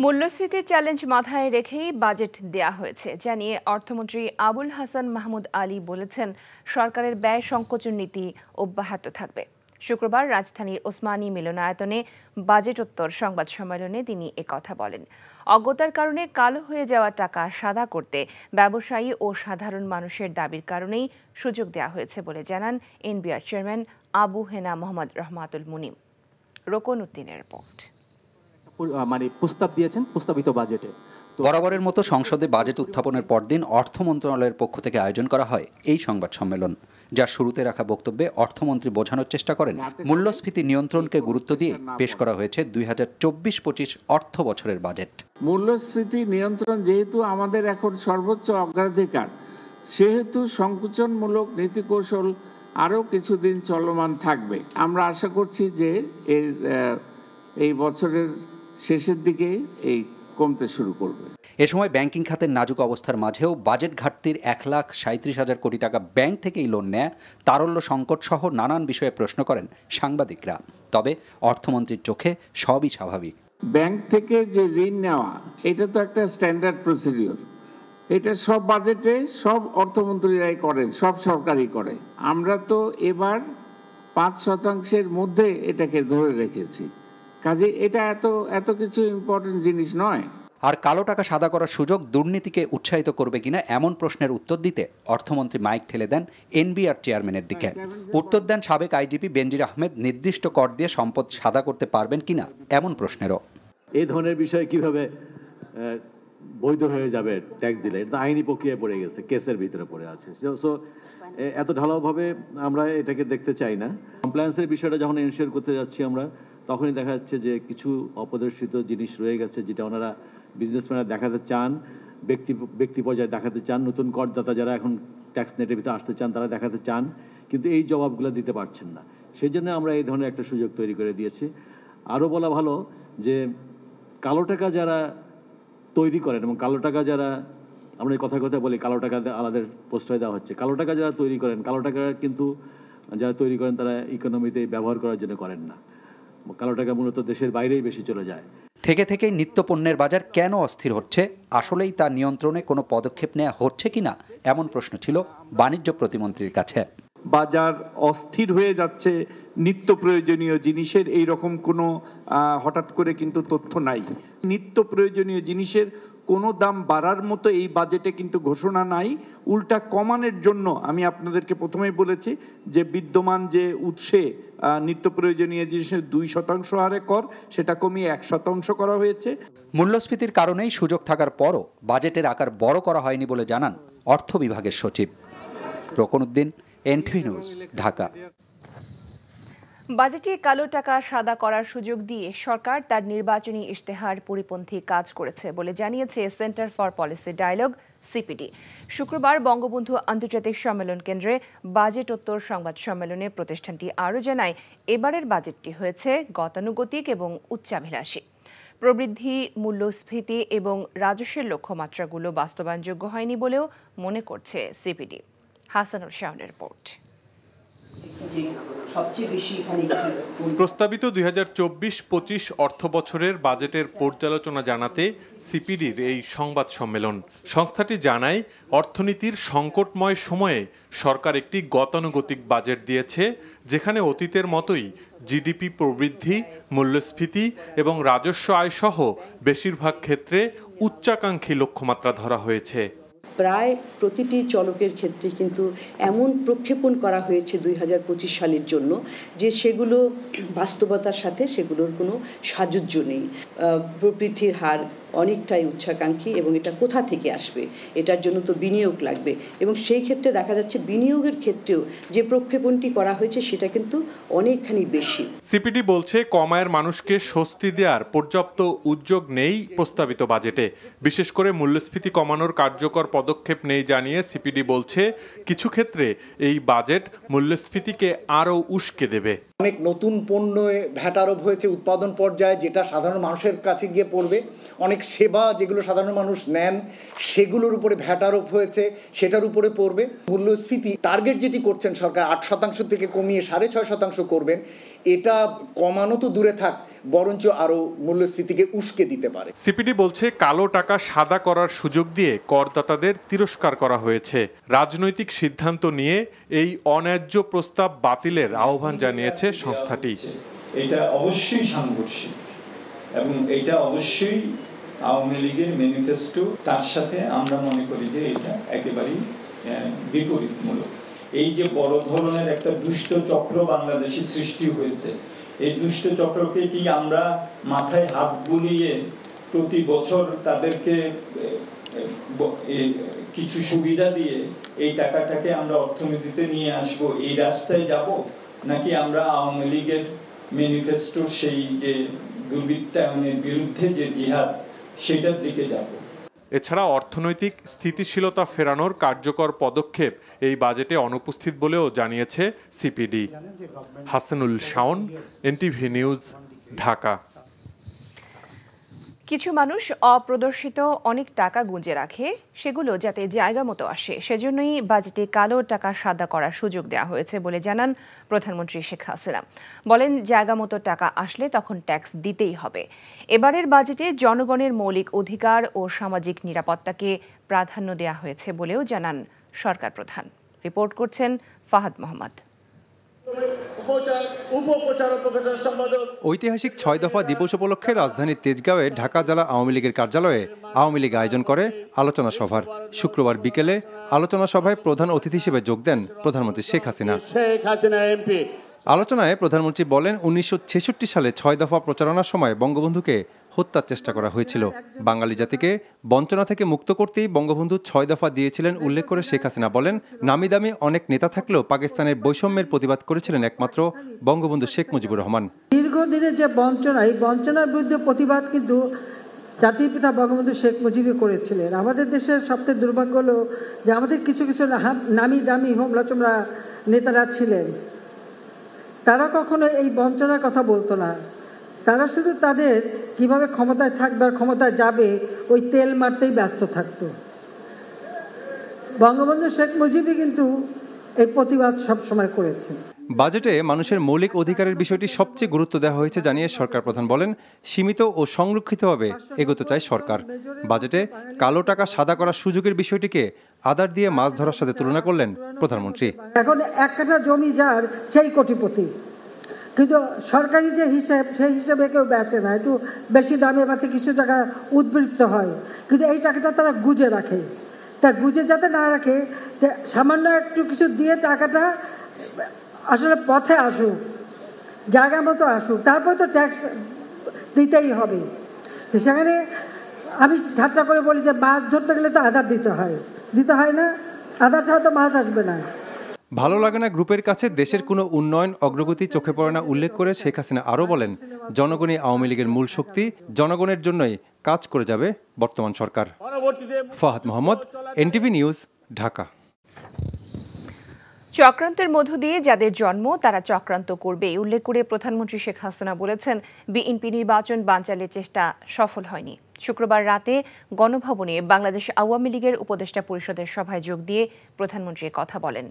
মূল্যস্ফীতির চ্যালেঞ্জ মাথায় রেখেই বাজেট দেয়া হয়েছে জানিয়ে অর্থমন্ত্রী আবুল হাসান মাহমুদ আলী বলেছেন, সরকারের ব্যয় সংকোচন নীতি অব্যাহত থাকবে। শুক্রবার রাজধানীর ওসমানী মিলনায়তনে বাজেটোত্তর সংবাদ সম্মেলনে তিনি একথা বলেন। অজ্ঞতার কারণে কালো হয়ে যাওয়া টাকা সাদা করতে ব্যবসায়ী ও সাধারণ মানুষের দাবির কারণেই সুযোগ দেওয়া হয়েছে বলে জানান এনবিআর চেয়ারম্যান আবু হেনা মোহাম্মদ রহমাতুল মুনিম। রোকন উদ্দিনের রিপোর্ট। প্রস্তাব দিয়েছেন প্রস্তাবিত বাজেটে। বরাবরের মতো সংসদে বাজেট উত্থাপনের পরদিন অর্থ মন্ত্রণালয়ের পক্ষ থেকে আয়োজন করা হয় এই সংবাদ সম্মেলন। যার শুরুতে রাখা বক্তব্যে অর্থমন্ত্রী বোঝানোর চেষ্টা করেন, মূল্যস্ফীতি নিয়ন্ত্রণকে গুরুত্ব দিয়ে পেশ করা হয়েছে 2024-25 অর্থ বছরের বাজেট। মূল্যস্ফীতি নিয়ন্ত্রণ যেহেতু আমাদের এখন সর্বোচ্চ অগ্রাধিকার, সেহেতু সংকোচনমূলক নীতিকৌশল আরও কিছুদিন চলমান থাকবে। আমরা আশা করছি যে এই বছরের শেষের দিকে এই কমতে শুরু করবে। এ সময় ব্যাংকিং খাতের নাজুক অবস্থার মাঝেও বাজেট ঘাটতির 1,37,000 কোটি টাকা ব্যাংক থেকেই লোন নেয়, তারল্য সংকট সহ নানান বিষয়ে প্রশ্ন করেন সাংবাদিকরা। তবে অর্থমন্ত্রীর চোখে সবই স্বাভাবিক। ব্যাংক থেকে যে ঋণ নেওয়া, এটা তো একটা স্ট্যান্ডার্ড প্রসিডিওর। এটা সব বাজেটে সব অর্থমন্ত্রীরাই করেন, সব সরকারই করে। আমরা তো এবার 5% মধ্যে এটাকে ধরে রেখেছি। কাজে এটা এত কিছু ইম্পর্টেন্ট জিনিস নয়। আর কালো টাকা সাদা করার সুযোগ দুর্নীতিকে উৎসাহিত করবে কিনা এমন প্রশ্নের উত্তর দিতে অর্থমন্ত্রী মাইক ঠেলে দেন এনবিআর চেয়ারম্যানের দিকে। উত্তর দেন সাবেক আইজিপি বেনজির আহমেদ, নির্দিষ্ট কর দিয়ে সম্পদ সাদা করতে পারবেন কিনা এমন প্রশ্নেরও। এই ধরনের বিষয় কিভাবে বৈধ হয়ে যাবে ট্যাক্স দিলে? এটা আইনি প্রক্রিয়ায় পড়ে গেছে, কেসের ভিতরে পড়ে আছে। সো এত ঢালাওভাবে আমরা এটাকে দেখতে চাই না। কমপ্লায়েন্সের বিষয়টা যখন এনশিওর করতে যাচ্ছি আমরা, তখনই দেখা যাচ্ছে যে কিছু অপ্রদর্শিত জিনিস রয়ে গেছে, যেটা ওনারা বিজনেসম্যানরা দেখাতে চান, ব্যক্তি পর্যায়ে দেখাতে চান, নতুন করদাতা যারা এখন ট্যাক্স নেটের ভিতরে আসতে চান তারা দেখাতে চান, কিন্তু এই জবাবগুলো দিতে পারছেন না। সেই জন্য আমরা এই ধরনের একটা সুযোগ তৈরি করে দিয়েছি। আরও বলা ভালো যে কালো টাকা যারা তৈরি করেন এবং কালো টাকা যারা, আমরা কথা বলি কালো টাকা আলাদা প্রশ্রয় দেওয়া হচ্ছে, কালো টাকা যারা তৈরি করেন, কালো টাকা কিন্তু যারা তৈরি করেন তারা ইকোনমিতে ব্যবহার করার জন্য করেন না। কালো টাকা মূলত দেশের বাইরেই বেশি চলে যায়। থেকে নিত্যপণ্যের বাজার কেন অস্থির হচ্ছে, আসলেই তা নিয়ন্ত্রণে কোনো পদক্ষেপ নেওয়া হচ্ছে কিনা এমন প্রশ্ন ছিল বাণিজ্য প্রতিমন্ত্রীর কাছে। বাজার অস্থির হয়ে যাচ্ছে নিত্য প্রয়োজনীয় জিনিসের, এই রকম কোনো হঠাৎ করে কিন্তু তথ্য নাই। নিত্য প্রয়োজনীয় জিনিসের কোনো দাম বাড়ার মতো এই বাজেটে কিন্তু ঘোষণা নাই। উল্টা কমানোর জন্য আমি আপনাদেরকে প্রথমেই বলেছি যে বিদ্যমান যে উৎসে নিত্য প্রয়োজনীয় জিনিসের 2% হারে কর, সেটা কমিয়ে 1% করা হয়েছে। মূল্যস্ফীতির কারণেই সুযোগ থাকার পরও বাজেটের আকার বড় করা হয়নি বলে জানান অর্থ বিভাগের সচিব। রোকন উদ্দিন, এনটিভি নিউজ, ঢাকা। বাজেটে কালো টাকা সাদা করার সুযোগ দিয়ে সরকার তার নির্বাচনী ইশতেহার পরিপন্থী কাজ করেছে বলে জানিয়েছে centre for policy dialogue CPD. শুক্রবার বঙ্গবন্ধু আন্তর্জাতিক সম্মেলন কেন্দ্রে বাজেটোত্তর সংবাদ সম্মেলনে প্রতিষ্ঠানটি আরও জানায়, এবারের বাজেটটি হয়েছে গতানুগতিক এবং উচ্চাভিলাষী। প্রবৃদ্ধি, মূল্যস্ফীতি এবং রাজস্বের লক্ষ্যমাত্রাগুলো বাস্তবায়নযোগ্য হয়নি বলেও মনে করছে সিপিডি। হাসানুল শাহনের রিপোর্ট। প্রস্তাবিত 2024-25 অর্থ বছরের বাজেটের পর্যালোচনা জানাতে সিপিডির এই সংবাদ সম্মেলন। সংস্থাটি জানায়, অর্থনীতির সংকটময় সময়ে সরকার একটি গতানুগতিক বাজেট দিয়েছে, যেখানে অতীতের মতোই জিডিপি প্রবৃদ্ধি, মূল্যস্ফীতি এবং রাজস্ব আয় সহ বেশিরভাগ ক্ষেত্রে উচ্চাকাঙ্ক্ষী লক্ষ্যমাত্রা ধরা হয়েছে। প্রায় প্রতিটি চলকের ক্ষেত্রে কিন্তু এমন প্রক্ষেপণ করা হয়েছে 2025 সালের জন্য যে সেগুলো বাস্তবতার সাথে সেগুলোর কোনো সাযুজ্য নেই। প্রবৃদ্ধির হার অনেকটাই উচ্চাকাঙ্ক্ষী এবং এটা কোথা থেকে আসবে, এটার জন্য তো বিনিয়োগ লাগবে, এবং সেই ক্ষেত্রে দেখা যাচ্ছে বিনিয়োগের ক্ষেত্রেও যে প্রক্ষেপণটি করা হয়েছে সেটা কিন্তু অনেকখানি বেশি। সিপিডি বলছে, কম আয়ের মানুষকে স্বস্তি দেওয়ার পর্যাপ্ত উদ্যোগ নেই প্রস্তাবিত বাজেটে। বিশেষ করে মূল্যস্ফীতি কমানোর কার্যকর পদক্ষেপ নেই জানিয়ে সিপিডি বলছে, কিছু ক্ষেত্রে এই বাজেট মূল্যস্ফীতিকে আরও উস্কে দেবে। অনেক নতুন পণ্য ভ্যাট আরোপ হয়েছে উৎপাদন পর্যায়ে, যেটা সাধারণ মানুষের কাছে গিয়ে পড়বে। অনেক সেবা যেগুলো সাধারণ মানুষ নেন সেগুলোর উপরে ভ্যাট আরোপ হয়েছে, সেটার উপরে পড়বে। মূল্যস্ফীতি টার্গেট যেটি করছেন সরকার 8% থেকে কমিয়ে 6.5% করবেন, এটা কমানো তো দূরে থাক, বরঞ্চ আরও মূল্যস্ফীতিকে উস্কে দিতে পারে। সিপিডি বলছে কালো টাকা সাদা করার সুযোগ দিয়ে করদাতাদের তিরস্কার করা হয়েছে। রাজনৈতিক সিদ্ধান্ত নিয়ে এই অন্যায্য প্রস্তাব বাতিলের আহ্বান জানিয়েছে সংস্থাটি। এটা অবশ্যই সাংঘর্ষিক এবং এটা অবশ্যই আওয়ামী লীগের ম্যানিফেস্টো, তার সাথে আমরা মনে করি যে এটা একেবারেই বিপরীতমূলক। এই যে বড় ধরনের একটা দুষ্ট চক্র বাংলাদেশে সৃষ্টি হয়েছে, এই দুষ্ট চক্রকে কি আমরা মাথায় হাত বুলিয়ে প্রতি বছর তাদেরকে কিছু সুবিধা দিয়ে এই টাকাটাকে আমরা অর্থনীতিতে নিয়ে আসব, এই রাস্তায় যাব, নাকি আমরা আওয়ামী লীগের ম্যানিফেস্টোর সেই যে দুর্বৃত্তায়নের বিরুদ্ধে যে জিহাদ সেটার দিকে যাব? এছাড়া অর্থনৈতিক স্থিতিশীলতা ফেরানোর কার্যকর পদক্ষেপ এই বাজেটে অনুপস্থিত বলেও জানিয়েছে CPD. Hasanul Shaon, NTV news, Dhaka. কিছু মানুষ অপ্রদর্শিত অনেক টাকা গুঁজে রাখে, সেগুলো যাতে জায়গা মতো আসে সেজন্যই বাজেটে কালো টাকা সাদা করার সুযোগ দেওয়া হয়েছে বলে জানান প্রধানমন্ত্রী শেখ হাসিনা। বলেন, জায়গা মতো টাকা আসলে তখন ট্যাক্স দিতেই হবে। এবারের বাজেটে জনগণের মৌলিক অধিকার ও সামাজিক নিরাপত্তাকে প্রাধান্য দেওয়া হয়েছে বলেও জানান সরকার প্রধান। রিপোর্ট করছেন ফাহাদ মোহাম্মদ। ঐতিহাসিক 6 দফা দিবস উপলক্ষে রাজধানীর তেজগাঁওয়ে ঢাকা জেলা আওয়ামী লীগের কার্যালয়ে আওয়ামী লীগ আয়োজন করে আলোচনা সভার। শুক্রবার বিকেলে আলোচনা সভায় প্রধান অতিথি হিসেবে যোগ দেন প্রধানমন্ত্রী শেখ হাসিনা। আলোচনায় প্রধানমন্ত্রী বলেন, 1966 সালে 6 দফা প্রচারণার সময় বঙ্গবন্ধুকে হত্যার চেষ্টা করা হয়েছিল। বাঙালি জাতিকে বঞ্চনা থেকে মুক্ত করতেই বঙ্গবন্ধু 6 দফা দিয়েছিলেন উল্লেখ করে শেখ হাসিনা বলেন, নামি দামি অনেক নেতা থাকলেও পাকিস্তানের বৈষম্যের প্রতিবাদ করেছিলেন একমাত্র বঙ্গবন্ধু শেখ মুজিবুর রহমান। দীর্ঘদিনের যে বঞ্চনা, এই বঞ্চনার বিরুদ্ধে প্রতিবাদ কিন্তু জাতির পিতা বঙ্গবন্ধু শেখ মুজিবই করেছিলেন। আমাদের দেশের সবচেয়ে দুর্ভাগ্য হলো যে আমাদের কিছু কিছু নামি দামি হোমলাচমরা নেতারা ছিলেন, তারা কখনো এই বঞ্চনার কথা বলতো না। তারা শুধু তাদের কিভাবে ক্ষমতায় থাকবে আর ক্ষমতায় যাবে ওই তেল মারতেই ব্যস্ত থাকতো। বঙ্গবন্ধু শেখ মুজিবই কিন্তু এই প্রতিবাদ সবসময় করেছেন। বাজেটে মানুষের মৌলিক অধিকারের বিষয়টি সবচেয়ে গুরুত্ব দেওয়া হয়েছে জানিয়ে সরকার প্রধান বলেন, সীমিত ও সংরক্ষিতভাবে এগোতে চায় সরকার। বাজেটে কালো টাকা সাদা করার সুযোগের বিষয়টিকে আদার দিয়ে মাছ ধরার সাথে তুলনা করলেন প্রধানমন্ত্রী। এখন 1 কাঠা জমি যার সেই কোটিপতি, কিন্তু সরকারি যে হিসাব সেই হিসাবে কেউ বেচে না, একটু বেশি দামে বেচে, কিছু টাকা উদ্বৃত্ত হয়, কিন্তু এই টাকাটা তারা গুজে রাখে। তা গুজে যাতে না রাখে, সামান্য একটু কিছু দিয়ে টাকাটা আসলে পথে আসুক, জায়গা মতো আসুক, তারপরে তো ট্যাক্স দিতেই হবে। সেখানে আমি ঠাট্টা করে বলি যে মাছ ধরতে গেলে তো আধার দিতে হয় না, আধার ছাড়া তো মাছ আসবে না। ভালো লাগে না গ্রুপের কাছে দেশের কোনো উন্নয়ন অগ্রগতি চোখে পড়ে না উল্লেখ করে শেখ হাসিনা আরও বলেন, জনগণই আওয়ামী লীগের মূল শক্তি, জনগণের জন্যই কাজ করে যাবে বর্তমান সরকার। Fahad Mohammad, NTV news, Dhaka. চক্রান্তের মধ্য দিয়ে যাদের জন্ম তারা চক্রান্ত করবে উল্লেখ করে প্রধানমন্ত্রী শেখ হাসিনা বলেছেন, বিএনপি নির্বাচন বানচালের চেষ্টা সফল হয়নি। শুক্রবার রাতে গণভবনে বাংলাদেশ আওয়ামী লীগের উপদেষ্টা পরিষদের সভায় যোগ দিয়ে প্রধানমন্ত্রী কথা বলেন।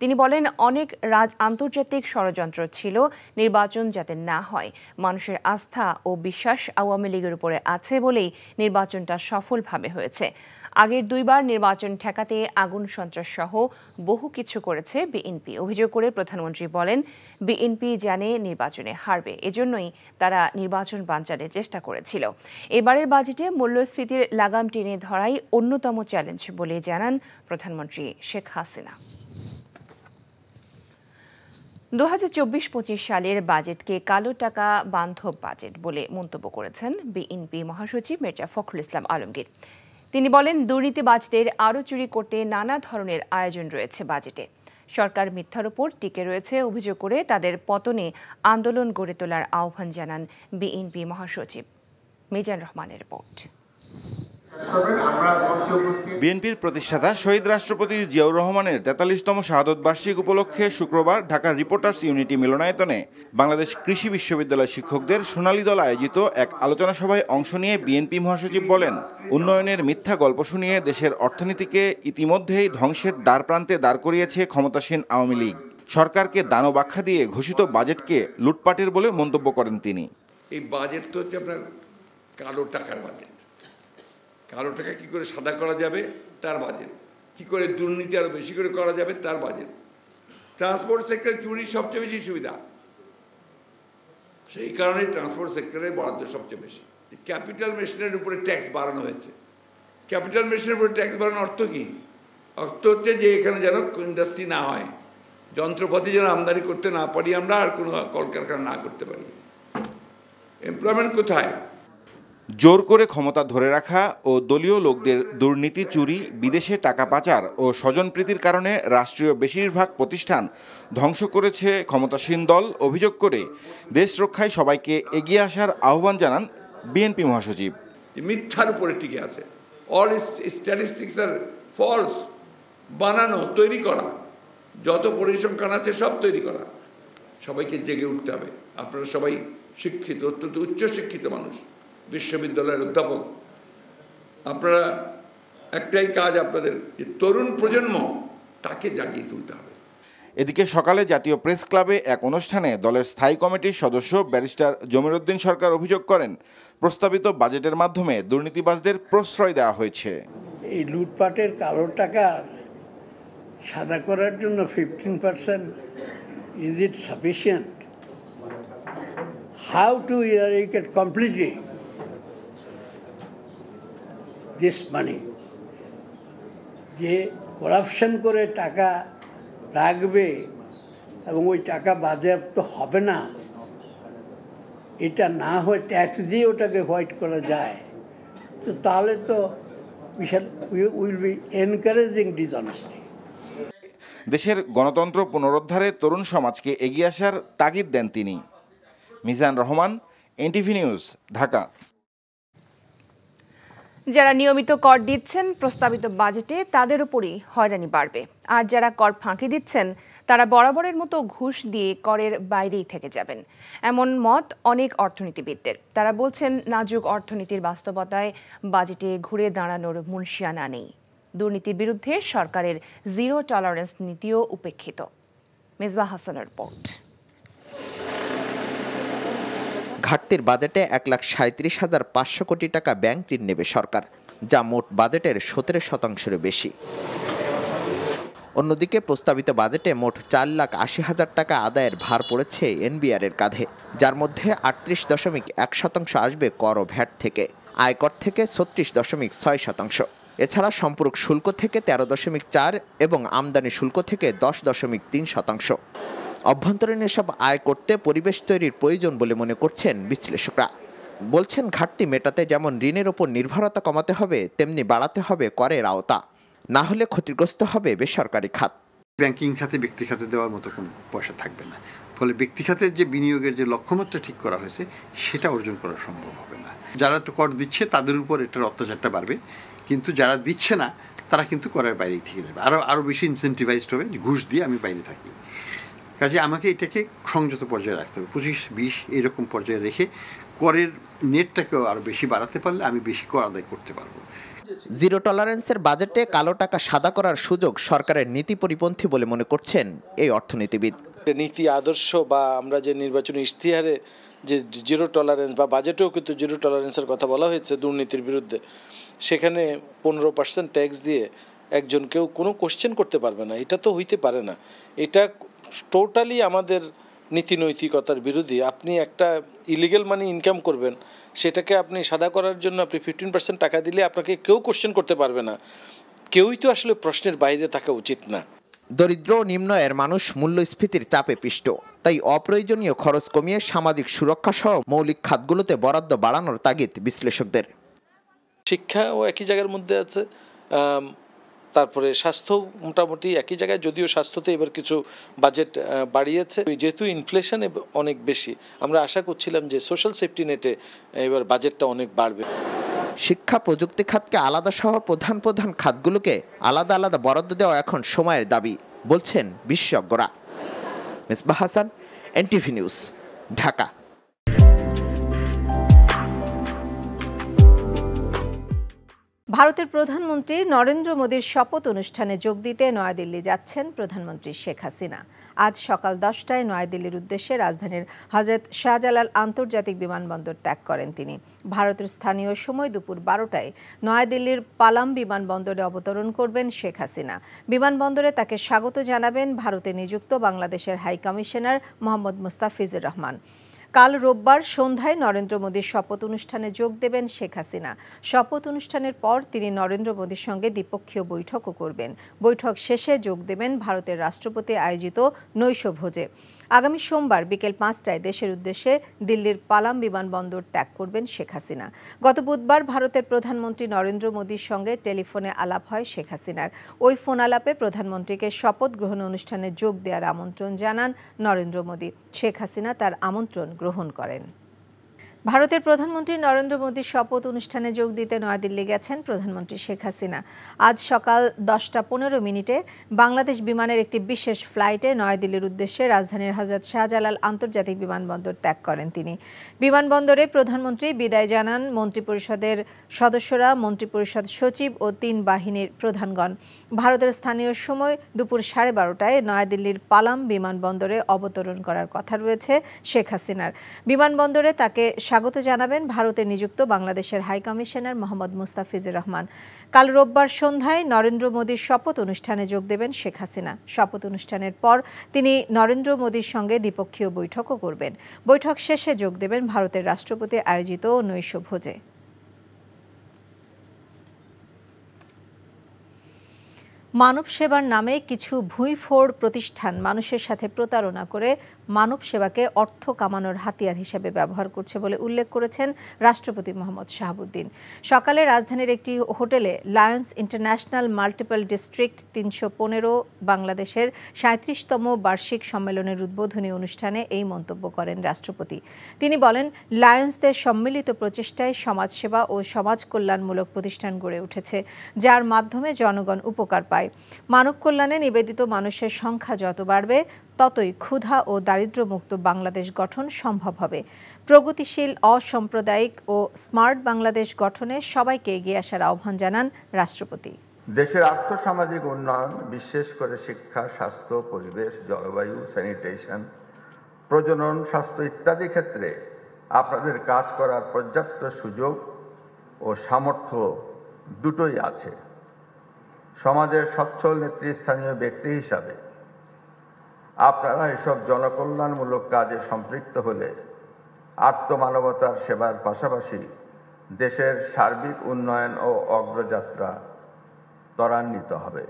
তিনি বলেন, অনেক আন্তর্জাতিক ষড়যন্ত্র ছিল নির্বাচন যাতে না হয়। মানুষের আস্থা ও বিশ্বাস আওয়ামী লীগের উপরে আছে বলেই নির্বাচনটা সফলভাবে হয়েছে। আগের 2 বার নির্বাচন ঠেকাতে আগুন সন্ত্রাস সহ বহু কিছু করেছে বিএনপি। অভিযোগ করে প্রধানমন্ত্রী বলেন, বিএনপি জানে নির্বাচনে হারবে, এজন্যই তারা নির্বাচন বানচালের চেষ্টা করেছিল। এবারের বাজেটে মূল্যস্ফীতির লাগাম টেনে ধরাই অন্যতম চ্যালেঞ্জ বলে জানান প্রধানমন্ত্রী শেখ হাসিনা। 2024-25 সালের বাজেটকে কালো টাকা বান্ধব বাজেট বলে মন্তব্য করেছেন বিএনপি মহাসচিব মির্জা ফখরুল ইসলাম আলমগীর। তিনি বলেন, দুর্নীতিবাজদের আরও চুরি করতে নানা ধরনের আয়োজন রয়েছে বাজেটে। সরকার মিথ্যার উপর টিকে রয়েছে অভিযোগ করে তাদের পতনে আন্দোলন গড়ে তোলার আহ্বান জানান বিএনপি মহাসচিব। মিজান রহমানের রিপোর্ট। বিএনপির প্রতিষ্ঠাতা শহীদ রাষ্ট্রপতি জিয়াউর রহমানের 43তম শাহাদত বার্ষিক উপলক্ষে শুক্রবার ঢাকার রিপোর্টার্স ইউনিটি মিলনায়তনে বাংলাদেশ কৃষি বিশ্ববিদ্যালয় শিক্ষকদের সোনালী দল আয়োজিত এক আলোচনা সভায় অংশ নিয়ে বিএনপি মহাসচিব বলেন, উন্নয়নের মিথ্যা গল্প শুনিয়ে দেশের অর্থনীতিকে ইতিমধ্যেই ধ্বংসের দ্বারপ্রান্তে দাঁড় করিয়েছে ক্ষমতাসীন আওয়ামী লীগ। সরকারকে দানব আখ্যা দিয়ে ঘোষিত বাজেটকে লুটপাটের বলে মন্তব্য করেন তিনি। এই বাজেট তো হচ্ছে আপনার কালো টাকার বাজেট। কালো টাকা কী করে সাদা করা যাবে তার বাজেট, কী করে দুর্নীতি আরও বেশি করে করা যাবে তার বাজেট। ট্রান্সপোর্ট সেক্টরে চুরির সবচেয়ে বেশি সুবিধা, সেই কারণেই ট্রান্সপোর্ট সেক্টরে বরাদ্দ সবচেয়ে বেশি। ক্যাপিটাল মেশিনের উপরে ট্যাক্স বাড়ানো হয়েছে। ক্যাপিটাল মেশিনের উপরে ট্যাক্স বাড়ানোর অর্থ কী? অর্থ হচ্ছে যে এখানে যেন ইন্ডাস্ট্রি না হয়, যন্ত্রপাতি যেন আমদানি করতে না পারি আমরা, আর কোনো কলকারখানা না করতে পারি। এমপ্লয়মেন্ট কোথায়? জোর করে ক্ষমতা ধরে রাখা ও দলীয় লোকদের দুর্নীতি, চুরি, বিদেশে টাকা পাচার ও স্বজনপ্রীতির কারণে রাষ্ট্রীয় বেশিরভাগ প্রতিষ্ঠান ধ্বংস করেছে ক্ষমতাসীন দল অভিযোগ করে দেশ রক্ষায় সবাইকে এগিয়ে আসার আহ্বান জানান বিএনপি মহাসচিব। মিথ্যার উপরে টিকে আছে, অল স্ট্যাটিস্টিক্স আর ফলস, বানানো, তৈরি করা, যত পরিসংখ্যান আছে সব তৈরি করা। সবাইকে জেগে উঠতে হবে। আপনারা সবাই শিক্ষিত, অত্যন্ত উচ্চ শিক্ষিত মানুষ, বিশ্ববিদ্যালয়ের অধ্যাপক। আপনারা একটাই কাজ আপনাদের, যে তরুণ প্রজন্ম তাকে জাগিয়ে তুলতে হবে। এদিকে সকালে জাতীয় প্রেস ক্লাবে এক অনুষ্ঠানে দলের স্থায়ী কমিটির সদস্য ব্যারিস্টার জমির উদ্দিন সরকার অভিযোগ করেন, প্রস্তাবিত বাজেটের মাধ্যমে দুর্নীতিবাজদের প্রশ্রয় দেওয়া হয়েছে। এই লুটপাটের কালো টাকা সাদা করার জন্য 15%, is it sufficient? How to eradicate completely this money? যে করাপশন করে টাকা রাখবে এবং ওই টাকা বাজেয়াপ্ত হবে না, এটা না হয়ে ট্যাক্স দিয়ে ওটাকে হোয়াইট করা যায়, তো তাহলে তো উইল বি এনকারেজিং ডিসঅনেস্টি। দেশের গণতন্ত্র পুনরুদ্ধারে তরুণ সমাজকে এগিয়ে আসার তাগিদ দেন তিনি। Mizan Rahman, NTV news, Dhaka. যারা নিয়মিত কর দিচ্ছেন প্রস্তাবিত বাজেটে তাদের উপরই হয়রানি বাড়বে, আর যারা কর ফাঁকি দিচ্ছেন তারা বরাবরের মতো ঘুষ দিয়ে করের বাইরেই থেকে যাবেন, এমন মত অনেক অর্থনীতিবিদদের। তারা বলছেন, নাজুক অর্থনীতির বাস্তবতায় বাজেটে ঘুরে দাঁড়ানোর মুনশিয়ানা নেই। দুর্নীতির বিরুদ্ধে সরকারের জিরো টলারেন্স নীতিও উপেক্ষিত। মেজবাহ হাসানের রিপোর্ট। ঘাটতির বাজেটে 1,37,500 কোটি টাকা ব্যাংক ঋণ নেবে সরকার, যা মোট বাজেটের 17%-এরও বেশি। অন্যদিকে প্রস্তাবিত বাজেটে মোট 4,80,000 টাকা আদায়ের ভার পড়েছে এনবিআর এর কাঁধে, যার মধ্যে 38.1% আসবে কর ও ভ্যাট থেকে, আয়কর থেকে 36.6%। এছাড়া সম্পূরক শুল্ক থেকে 13.4% এবং আমদানি শুল্ক থেকে 10.3%। অভ্যন্তরীণ এসব আয় করতে পরিবেশ তৈরির প্রয়োজন বলে মনে করছেন বিশ্লেষকরা। বলছেন, ঘাটতি মেটাতে যেমন ঋণের ওপর নির্ভরতা কমাতে হবে, তেমনি বাড়াতে হবে করের আওতা, না হলে ক্ষতিগ্রস্ত হবে বেসরকারি খাত। ব্যাংকিং খাতে ব্যক্তি খাতে দেওয়ার মতো কোনো পয়সা থাকবে না, ফলে ব্যক্তি খাতের যে বিনিয়োগের যে লক্ষ্যমাত্রা ঠিক করা হয়েছে সেটা অর্জন করা সম্ভব হবে না। যারা তো কর দিচ্ছে তাদের উপর এটার অত্যাচারটা বাড়বে, কিন্তু যারা দিচ্ছে না তারা কিন্তু করের বাইরেই থেকে যাবে, আরও বেশি ইনসেন্টিভাইজড হবে, ঘুষ দিয়ে আমি বাইরে থাকি। কাজে আমাকে এটাকে সংযত পর্যায়ে রাখতে হবে, 25-20 এরকম পর্যায়ে রেখে করের নেটটাকেও আরও বেশি বাড়াতে পারলে আমি বেশি কর আদায় করতে পারবো। জিরো টলারেন্সের বাজেটে কালো টাকা সাদা করার সুযোগ সরকারের নীতি পরিপন্থী বলে মনে করছেন এই অর্থনীতিবিদ। নীতি আদর্শ বা আমরা যে নির্বাচনী ইশতেহারে যে জিরো টলারেন্স বা বাজেটেও কিন্তু জিরো টলারেন্সের কথা বলা হয়েছে দুর্নীতির বিরুদ্ধে, সেখানে 15% ট্যাক্স দিয়ে একজনকেও কোনো কোশ্চেন করতে পারবে না, এটা তো হইতে পারে না। এটা টোটালি আমাদের নীতি নৈতিকতার বিরোধী। আপনি একটা ইলিগেল মানি ইনকাম করবেন, সেটাকে আপনি সাদা করার জন্য আপনি 15% টাকা দিলে আপনাকে কেউ কোশ্চেন করতে পারবে না। কেউই তো আসলে প্রশ্নের বাইরে থাকা উচিত না। দরিদ্র ও নিম্ন আয়ের মানুষ মূল্যস্ফীতির চাপে পিষ্ট, তাই অপ্রয়োজনীয় খরচ কমিয়ে সামাজিক সুরক্ষা সহ মৌলিক খাতগুলোতে বরাদ্দ বাড়ানোর তাগিদ বিশ্লেষকদের। শিক্ষাও একই জায়গার মধ্যে আছে, তারপরে স্বাস্থ্য মোটামুটি একই জায়গায়, যদিও স্বাস্থ্যতে এবার কিছু বাজেট বাড়িয়েছে। যেহেতু ইনফ্লেশন অনেক বেশি, আমরা আশা করছিলাম যে সোশ্যাল সেফটি নেটে এবার বাজেটটা অনেক বাড়বে। শিক্ষা প্রযুক্তি খাতকে আলাদা সহ প্রধান প্রধান খাতগুলোকে আলাদা আলাদা বরাদ্দ দেওয়া এখন সময়ের দাবি, বলছেন বিশেষজ্ঞরা। Mezbah Hasan, NTV news, Dhaka. ভারতের প্রধানমন্ত্রী নরেন্দ্র মোদীর শপথ অনুষ্ঠানে যোগ দিতে নয়াদিল্লি যাচ্ছেন প্রধানমন্ত্রী শেখ হাসিনা। আজ সকাল 10টায় নয়াদিল্লির উদ্দেশ্যে রাজধানীর হজরত শাহজালাল আন্তর্জাতিক বিমানবন্দর ত্যাগ করেন তিনি। ভারতের স্থানীয় সময় দুপুর 12টায় নয়াদিল্লির পালাম বিমানবন্দরে অবতরণ করবেন শেখ হাসিনা। বিমানবন্দরে তাকে স্বাগত জানাবেন ভারতে নিযুক্ত বাংলাদেশের হাই কমিশনার মোহাম্মদ মুস্তাফিজুর রহমান। কাল রোববার সন্ধ্যায় নরেন্দ্র মোদীর শপথ অনুষ্ঠানে যোগ দেবেন শেখ হাসিনা। শপথ অনুষ্ঠানের পর তিনি নরেন্দ্র মোদীর সঙ্গে দ্বিপক্ষীয় বৈঠকও করবেন। বৈঠক শেষে যোগ দেবেন ভারতের রাষ্ট্রপতি আয়োজিত নৈশভোজে। আগামী সোমবার বিকেল 5টায় দেশের উদ্দেশ্যে দিল্লির পালাম বিমানবন্দর ত্যাগ করবেন শেখ হাসিনা। গত বুধবার ভারতের প্রধানমন্ত্রী নরেন্দ্র মোদীর সঙ্গে টেলিফোনে আলাপ হয় শেখ হাসিনার। ওই ফোন আলাপে প্রধানমন্ত্রীকে শপথ গ্রহণ অনুষ্ঠানে যোগ দেওয়ার আমন্ত্রণ জানান নরেন্দ্র মোদী। শেখ হাসিনা তার আমন্ত্রণ গ্রহণ করেন। ভারতের প্রধানমন্ত্রী নরেন্দ্র মোদীর শপথ অনুষ্ঠানে যোগ দিতে নয়াদিল্লি গেছেন প্রধানমন্ত্রী শেখ হাসিনা। আজ সকাল 10:15 বাংলাদেশ বিমানের একটি বিশেষ ফ্লাইটে নয়াদিল্লির উদ্দেশ্যে রাজধানীর হজরত শাহজালাল আন্তর্জাতিক বিমানবন্দর ত্যাগ করেন তিনি। বিমানবন্দরে প্রধানমন্ত্রী বিদায় জানান মন্ত্রিপরিষদের সদস্যরা, মন্ত্রিপরিষদ সচিব ও 3 বাহিনীর প্রধানগণ। ভারতের স্থানীয় সময় দুপুর 12:30টায় নয়াদিল্লির পালাম বিমানবন্দরে অবতরণ করার কথা রয়েছে শেখ হাসিনার। বিমানবন্দরে তাকে স্বাগত জানাবেন ভারতে নিযুক্ত বাংলাদেশের হাই কমিশনার মোহাম্মদ মুস্তাফিজুর রহমান। কাল রোববার সন্ধ্যায় নরেন্দ্র মোদীর শপথ অনুষ্ঠানে যোগ দেবেন শেখ হাসিনা। শপথ অনুষ্ঠানের পর তিনি নরেন্দ্র মোদীর সঙ্গে দ্বিপক্ষীয় বৈঠকও করবেন। বৈঠক শেষে যোগ দেবেন ভারতের রাষ্ট্রপতি আয়োজিত নৈশভোজে। মানব সেবার নামে কিছু ভুঁইফোড় প্রতিষ্ঠান মানুষের সাথে প্রতারণা করে মানব সেবাকে অর্থ কামানোর হাতিয়ার হিসেবে ব্যবহার করছে বলে উল্লেখ করেছেন রাষ্ট্রপতি মোহাম্মদ শাহাবুদ্দিন। সকালে রাজধানীর একটি হোটেলে লায়ন্স ইন্টারন্যাশনাল মাল্টিপল ডিস্ট্রিক্ট 315 বাংলাদেশের 37তম বার্ষিক সম্মেলনের উদ্বোধনী অনুষ্ঠানে এই মন্তব্য করেন রাষ্ট্রপতি। তিনি বলেন, লায়ন্সদের সম্মিলিত প্রচেষ্টায় সমাজসেবা ও সমাজ কল্যাণমূলক প্রতিষ্ঠান গড়ে উঠেছে, যার মাধ্যমে জনগণ উপকার পায়। মানব কল্যাণে নিবেদিত মানুষের সংখ্যা যত বাড়বে, ততই ক্ষুধা ও দারিদ্র্যমুক্ত বাংলাদেশ গঠন সম্ভব হবে। প্রগতিশীল, অসাম্প্রদায়িক ও স্মার্ট বাংলাদেশ গঠনে সবাইকে এগিয়ে আসার আহ্বান জানান রাষ্ট্রপতি। দেশের আর্থসামাজিক উন্নয়ন, বিশেষ করে শিক্ষা, স্বাস্থ্য, পরিবেশ, জলবায়ু, স্যানিটেশন, প্রজনন, স্বাস্থ্য ইত্যাদি ক্ষেত্রে আপনাদের কাজ করার পর্যাপ্ত সুযোগ ও সামর্থ্য দুটোই আছে। সমাজের সচ্ছল নেতৃস্থানীয় ব্যক্তি হিসাবে আপনারা এসব জনকল্যাণমূলক কাজে সম্পৃক্ত হলে আত্মমানবতার সেবার পাশাপাশি দেশের সার্বিক উন্নয়ন ও অগ্রযাত্রা ত্বরান্বিত হবে।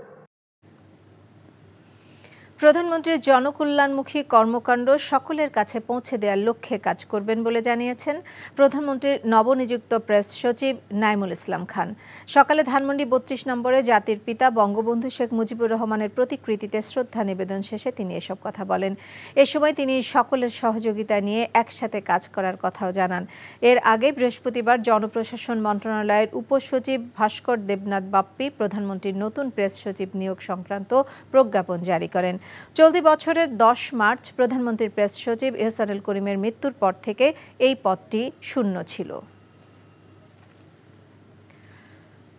প্রধানমন্ত্রীর জনকল্যাণমুখী কর্মকাণ্ড সকলের কাছে পৌঁছে দেওয়ার লক্ষ্যে কাজ করবেন বলে জানিয়েছেন প্রধানমন্ত্রীর নবনিযুক্ত প্রেস সচিব নাইমুল ইসলাম খান। সকালে ধানমন্ডি 32 নম্বরে জাতির পিতা বঙ্গবন্ধু শেখ মুজিবুর রহমানের প্রতিকৃতিতে শ্রদ্ধা নিবেদন শেষে তিনি এসব কথা বলেন। এ সময় তিনি সকলের সহযোগিতা নিয়ে একসাথে কাজ করার কথাও জানান। এর আগে বৃহস্পতিবার জনপ্রশাসন মন্ত্রণালয়ের উপসচিব ভাস্কর দেবনাথ বাপ্পি প্রধানমন্ত্রীর নতুন প্রেস সচিব নিয়োগ সংক্রান্ত প্রজ্ঞাপন জারি করেন। চলতি বছরের 10 মার্চ প্রধানমন্ত্রীর প্রেস সচিব ইহসানুল করিমের মৃত্যুর পর থেকে এই পদটি শূন্য ছিল।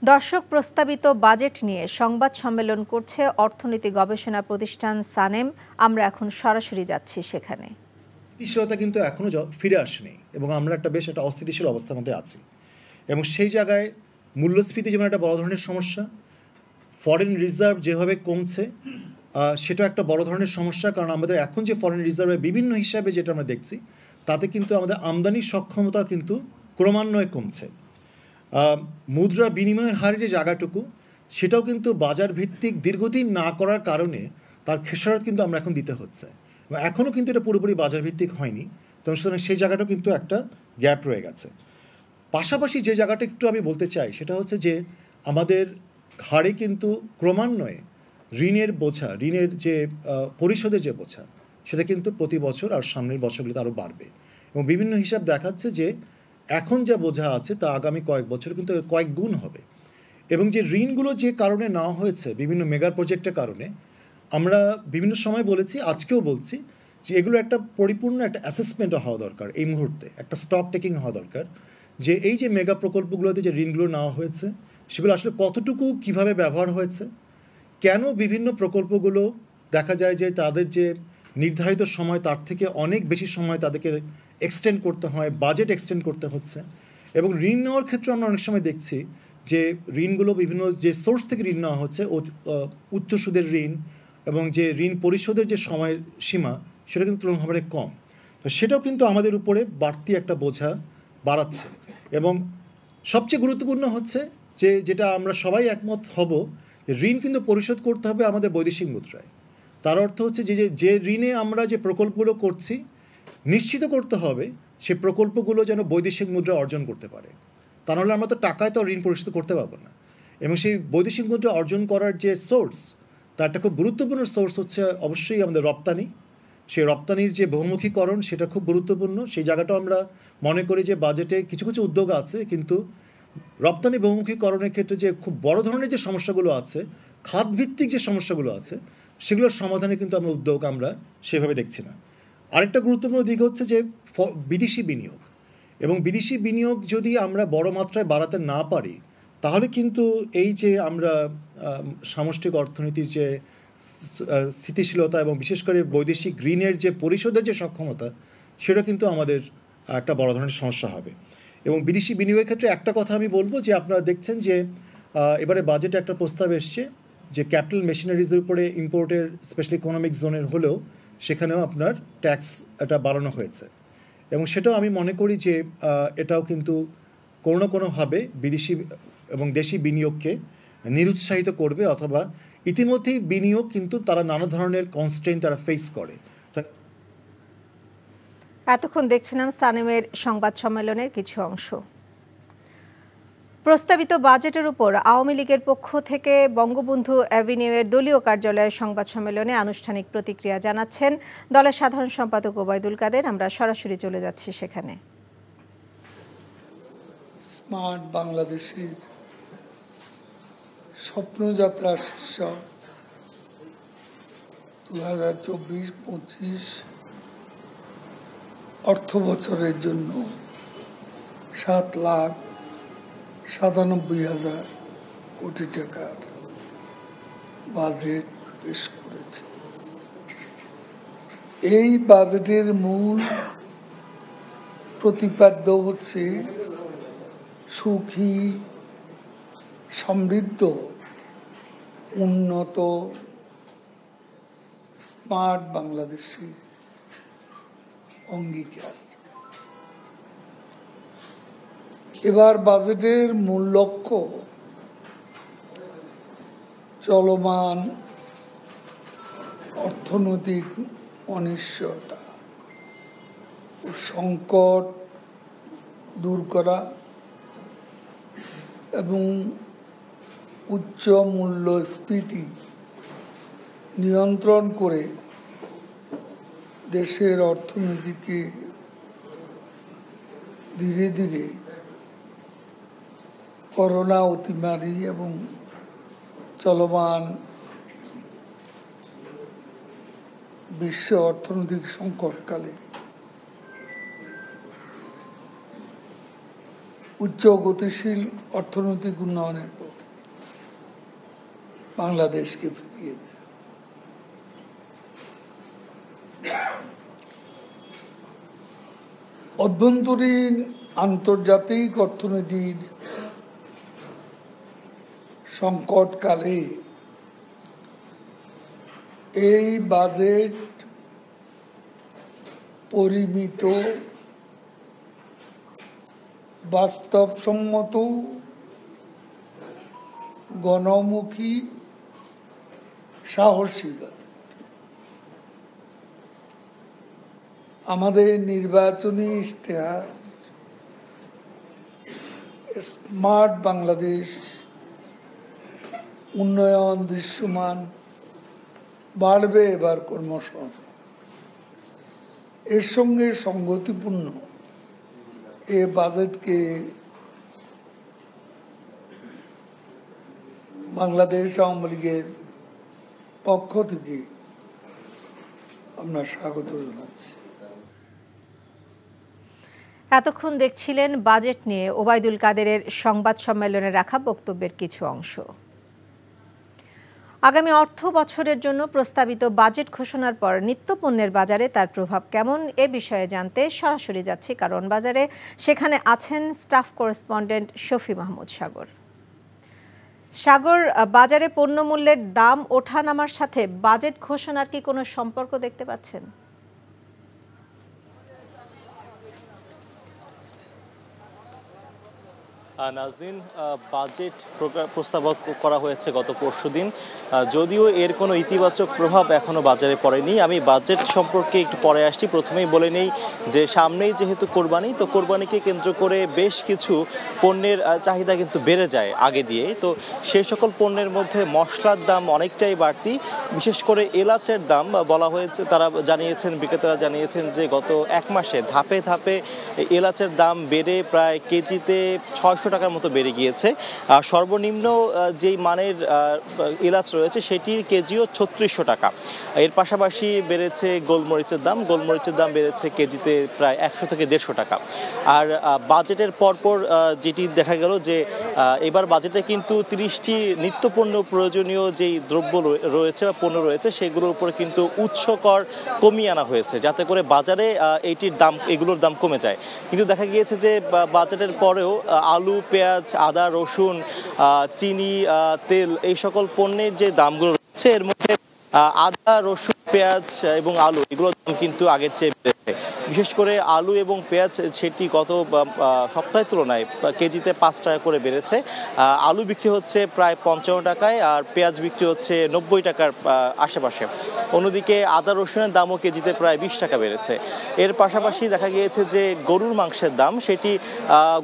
দর্শক, প্রস্তাবিত বাজেট নিয়ে সংবাদ সম্মেলন করছে অর্থনীতি গবেষণা প্রতিষ্ঠান সানেম। আমরা এখন সরাসরি যাচ্ছি সেখানে। স্থিতিশীলতা কিন্তু এখনো ফিরে আসেনি এবং আমরা বেশ একটা অস্থিতিশীল অবস্থার মধ্যে আছি, এবং সেই জায়গায় মূল্যস্ফীতি যেমন একটা বড় ধরনের সমস্যা, ফরেন রিজার্ভ যেভাবে কমছে সেটা একটা বড় ধরনের সমস্যা। কারণ আমাদের এখন যে ফরেন রিজার্ভের বিভিন্ন হিসাবে যেটা আমরা দেখছি, তাতে কিন্তু আমাদের আমদানির সক্ষমতা কিন্তু ক্রমান্বয়ে কমছে। মুদ্রা বিনিময়ের হারের যে জায়গাটুকু, সেটাও কিন্তু বাজার ভিত্তিক দীর্ঘদিন না করার কারণে তার খেসারত কিন্তু আমরা এখন দিতে হচ্ছে, এবং এখনও কিন্তু এটা পুরোপুরি বাজার ভিত্তিক হয়নি। তো সুতরাং সেই জায়গাটাও কিন্তু একটা গ্যাপ রয়ে গেছে। পাশাপাশি যে জায়গাটা একটু আমি বলতে চাই সেটা হচ্ছে যে আমাদের ঘাড়ে কিন্তু ক্রমান্বয়ে ঋণের বোঝা, ঋণের যে পরিশোধের যে বোঝা, সেটা কিন্তু প্রতি বছর আর সামনের বছরগুলোতে আরও বাড়বে, এবং বিভিন্ন হিসাব দেখাচ্ছে যে এখন যা বোঝা আছে তা আগামী কয়েক বছর কিন্তু কয়েক গুণ হবে। এবং যে ঋণগুলো যে কারণে নেওয়া হয়েছে বিভিন্ন মেগা প্রজেক্টের কারণে, আমরা বিভিন্ন সময় বলেছি, আজকেও বলছি যে এগুলো একটা পরিপূর্ণ একটা অ্যাসেসমেন্ট হওয়া দরকার। এই মুহূর্তে একটা স্টক টেকিং হওয়া দরকার যে এই যে মেগা প্রকল্পগুলোতে যে ঋণগুলো নেওয়া হয়েছে সেগুলো আসলে কতটুকু কিভাবে ব্যবহার হয়েছে, কেন বিভিন্ন প্রকল্পগুলো দেখা যায় যে তাদের যে নির্ধারিত সময় তার থেকে অনেক বেশি সময় তাদেরকে এক্সটেন্ড করতে হয়, বাজেট এক্সটেন্ড করতে হচ্ছে। এবং ঋণ নেওয়ার ক্ষেত্রে আমরা অনেক সময় দেখছি যে ঋণগুলো বিভিন্ন যে সোর্স থেকে ঋণ নেওয়া হচ্ছে, উচ্চ সুদের ঋণ, এবং যে ঋণ পরিশোধের যে সময় সীমা সেটা কিন্তু তুলনামূলকভাবে কম। তো সেটাও কিন্তু আমাদের উপরে বাড়তি একটা বোঝা বাড়াচ্ছে। এবং সবচেয়ে গুরুত্বপূর্ণ হচ্ছে যেটা আমরা সবাই একমত হব, যে ঋণ কিন্তু পরিশোধ করতে হবে আমাদের বৈদেশিক মুদ্রায়। তার অর্থ হচ্ছে যে ঋণে আমরা যে প্রকল্পগুলো করছি নিশ্চিত করতে হবে সে প্রকল্পগুলো যেন বৈদেশিক মুদ্রা অর্জন করতে পারে। তা নাহলে আমরা তো টাকায় তো ঋণ পরিশোধ করতে পারবো না। এবং সেই বৈদেশিক মুদ্রা অর্জন করার যে সোর্স, তার একটা খুব গুরুত্বপূর্ণ সোর্স হচ্ছে অবশ্যই আমাদের রপ্তানি। সেই রপ্তানির যে বহুমুখীকরণ সেটা খুব গুরুত্বপূর্ণ। সেই জায়গাটাও আমরা মনে করি যে বাজেটে কিছু কিছু উদ্যোগ আছে, কিন্তু রপ্তানি বহুমুখীকরণের ক্ষেত্রে যে খুব বড় ধরনের যে সমস্যাগুলো আছে, খাতভিত্তিক যে সমস্যাগুলো আছে, সেগুলোর সমাধানে কিন্তু উদ্যোগ আমরা সেভাবে দেখছি না। আরেকটা গুরুত্বপূর্ণ দিক হচ্ছে যে বিদেশি বিনিয়োগ, এবং বিদেশি বিনিয়োগ যদি আমরা বড় মাত্রায় বাড়াতে না পারি, তাহলে কিন্তু এই যে আমরা সামষ্টিক অর্থনীতির যে স্থিতিশীলতা এবং বিশেষ করে বৈদেশিক ঋণের যে পরিশোধের যে সক্ষমতা, সেটা কিন্তু আমাদের একটা বড় ধরনের সমস্যা হবে। এবং বিদেশি বিনিয়োগের ক্ষেত্রে একটা কথা আমি বলবো, যে আপনারা দেখছেন যে এবারে বাজেটে একটা প্রস্তাব এসছে যে ক্যাপিটাল মেশিনারিজের উপরে ইম্পোর্টের স্পেশাল ইকোনমিক জোনের হলেও সেখানেও আপনার ট্যাক্স এটা বাড়ানো হয়েছে। এবং সেটাও আমি মনে করি যে এটাও কিন্তু কোনো না কোনোভাবে বিদেশি এবং দেশি বিনিয়োগকে নিরুৎসাহিত করবে, অথবা ইতিমধ্যেই বিনিয়োগ কিন্তু তারা নানা ধরনের কনস্ট্রেন্ট তারা ফেস করে। এতক্ষণ দেখছিলাম সানেমের সংবাদ সম্মেলনের কিছু অংশ। প্রস্তাবিত বাজেটের উপর আওয়ামী লীগের পক্ষ থেকে বঙ্গবন্ধু অ্যাভিনিউয়ের দলীয় কার্যালয়ের সংবাদ সম্মেলনে আনুষ্ঠানিক প্রতিক্রিয়া জানাচ্ছেন দলের সাধারণ সম্পাদক ওবায়দুল কাদের। আমরা সরাসরি চলে যাচ্ছি সেখানে। স্মার্ট বাংলাদেশের স্বপ্নযাত্রার শীর্ষক 2024-25 অর্থ বছরের জন্য 7,97,000 কোটি টাকার বাজেট পেশ করেছে। এই বাজেটের মূল প্রতিপাদ্য হচ্ছে সুখী, সমৃদ্ধ, উন্নত, স্মার্ট বাংলাদেশের অঙ্গীকার। এবার বাজেটের মূল লক্ষ্য চলমান অর্থনৈতিক অনিশ্চয়তা ও সংকট দূর করা এবং উচ্চ মূল্যস্ফীতি নিয়ন্ত্রণ করে দেশের অর্থনীতিকে ধীরে ধীরে করোনা অতিমারি এবং চলমান বিশ্ব অর্থনৈতিক সংকটকালে উচ্চ গতিশীল অর্থনৈতিক উন্নয়নের পথে বাংলাদেশকে ফিরিয়ে দেয়। অভ্যন্তরীণ আন্তর্জাতিক অর্থনীতির সংকটকালে এই বাজেট পরিমিত, বাস্তবসম্মত, গণমুখী, সাহসী বাজেট। আমাদের নির্বাচনী ইশতেহার স্মার্ট বাংলাদেশ, উন্নয়ন দৃশ্যমান, বাড়বে এবার কর্মসংস্থান, এর সঙ্গে সঙ্গতিপূর্ণ এ বাজেটকে বাংলাদেশ আওয়ামী লীগের পক্ষ থেকে আমরা স্বাগত জানাচ্ছি। এতক্ষণ দেখছিলেন বাজেট নিয়ে ওবায়দুল কাদেরের সংবাদ সম্মেলনে রাখা বক্তব্যের কিছু অংশ। আগামী অর্থ বছরের জন্য প্রস্তাবিত বাজেট ঘোষণার পর নিত্যপণ্যের বাজারে তার প্রভাব কেমন এ বিষয়ে জানতে সরাসরি যাচ্ছি কারণ বাজারে। সেখানে আছেন স্টাফ করেসপন্ডেন্ট শফি মাহমুদ সাগর। সাগর, বাজারে পণ্যমূল্যের দাম ওঠানামার সাথে বাজেট ঘোষণার কি কোনো সম্পর্ক দেখতে পাচ্ছেন? নাজনীন, বাজেট প্রস্তাব করা হয়েছে গত পরশুদিন, যদিও এর কোনো ইতিবাচক প্রভাব এখনো বাজারে পড়েনি। আমি বাজেট সম্পর্কে একটু পরে আসছি। প্রথমেই বলে নেই যে সামনেই যেহেতু কোরবানি, তো কোরবানিকে কেন্দ্র করে বেশ কিছু পণ্যের চাহিদা কিন্তু বেড়ে যায় আগে দিয়ে। তো সেই সকল পণ্যের মধ্যে মশলার দাম অনেকটাই বাড়তি, বিশেষ করে এলাচের দাম বলা হয়েছে। তারা জানিয়েছেন, বিক্রেতারা জানিয়েছেন যে গত এক মাসে ধাপে ধাপে এলাচের দাম বেড়ে প্রায় কেজিতে 600 টাকার মতো বেড়ে গিয়েছে। সর্বনিম্ন যেই মানের এলাচ রয়েছে সেটির কেজিও 3600 টাকা। এর পাশাপাশি বেড়েছে গোলমরিচের দাম। গোলমরিচের দাম বেড়েছে কেজিতে প্রায় 100 থেকে 150 টাকা। আর বাজেটের পরপর যেটি দেখা গেল যে এবার বাজেটে কিন্তু 30টি নিত্যপণ্য প্রয়োজনীয় যেই দ্রব্য রয়েছে বা পণ্য রয়েছে সেগুলোর উপরে কিন্তু উৎস কর কমিয়ে আনা হয়েছে, যাতে করে বাজারে এগুলোর দাম কমে যায়। কিন্তু দেখা গিয়েছে যে বাজেটের পরেও আলু, পেঁয়াজ, আদা, রসুন, চিনি, তেল এই সকল পণ্যের যে দামগুলো রয়েছে এর মধ্যে আদা, রসুন, পেঁয়াজ এবং আলু এগুলোর দাম কিন্তু আগের চেয়ে বেড়েছে। বিশেষ করে আলু এবং পেঁয়াজ সেটি গত সপ্তাহের তুলনায় কেজিতে 5 টাকা করে বেড়েছে। আলু বিক্রি হচ্ছে প্রায় 55 টাকায় আর পেঁয়াজ বিক্রি হচ্ছে 90 টাকার আশেপাশে। অন্যদিকে আদা, রসুনের দামও কেজিতে প্রায় 20 টাকা বেড়েছে। এর পাশাপাশি দেখা গিয়েছে যে গরুর মাংসের দাম সেটি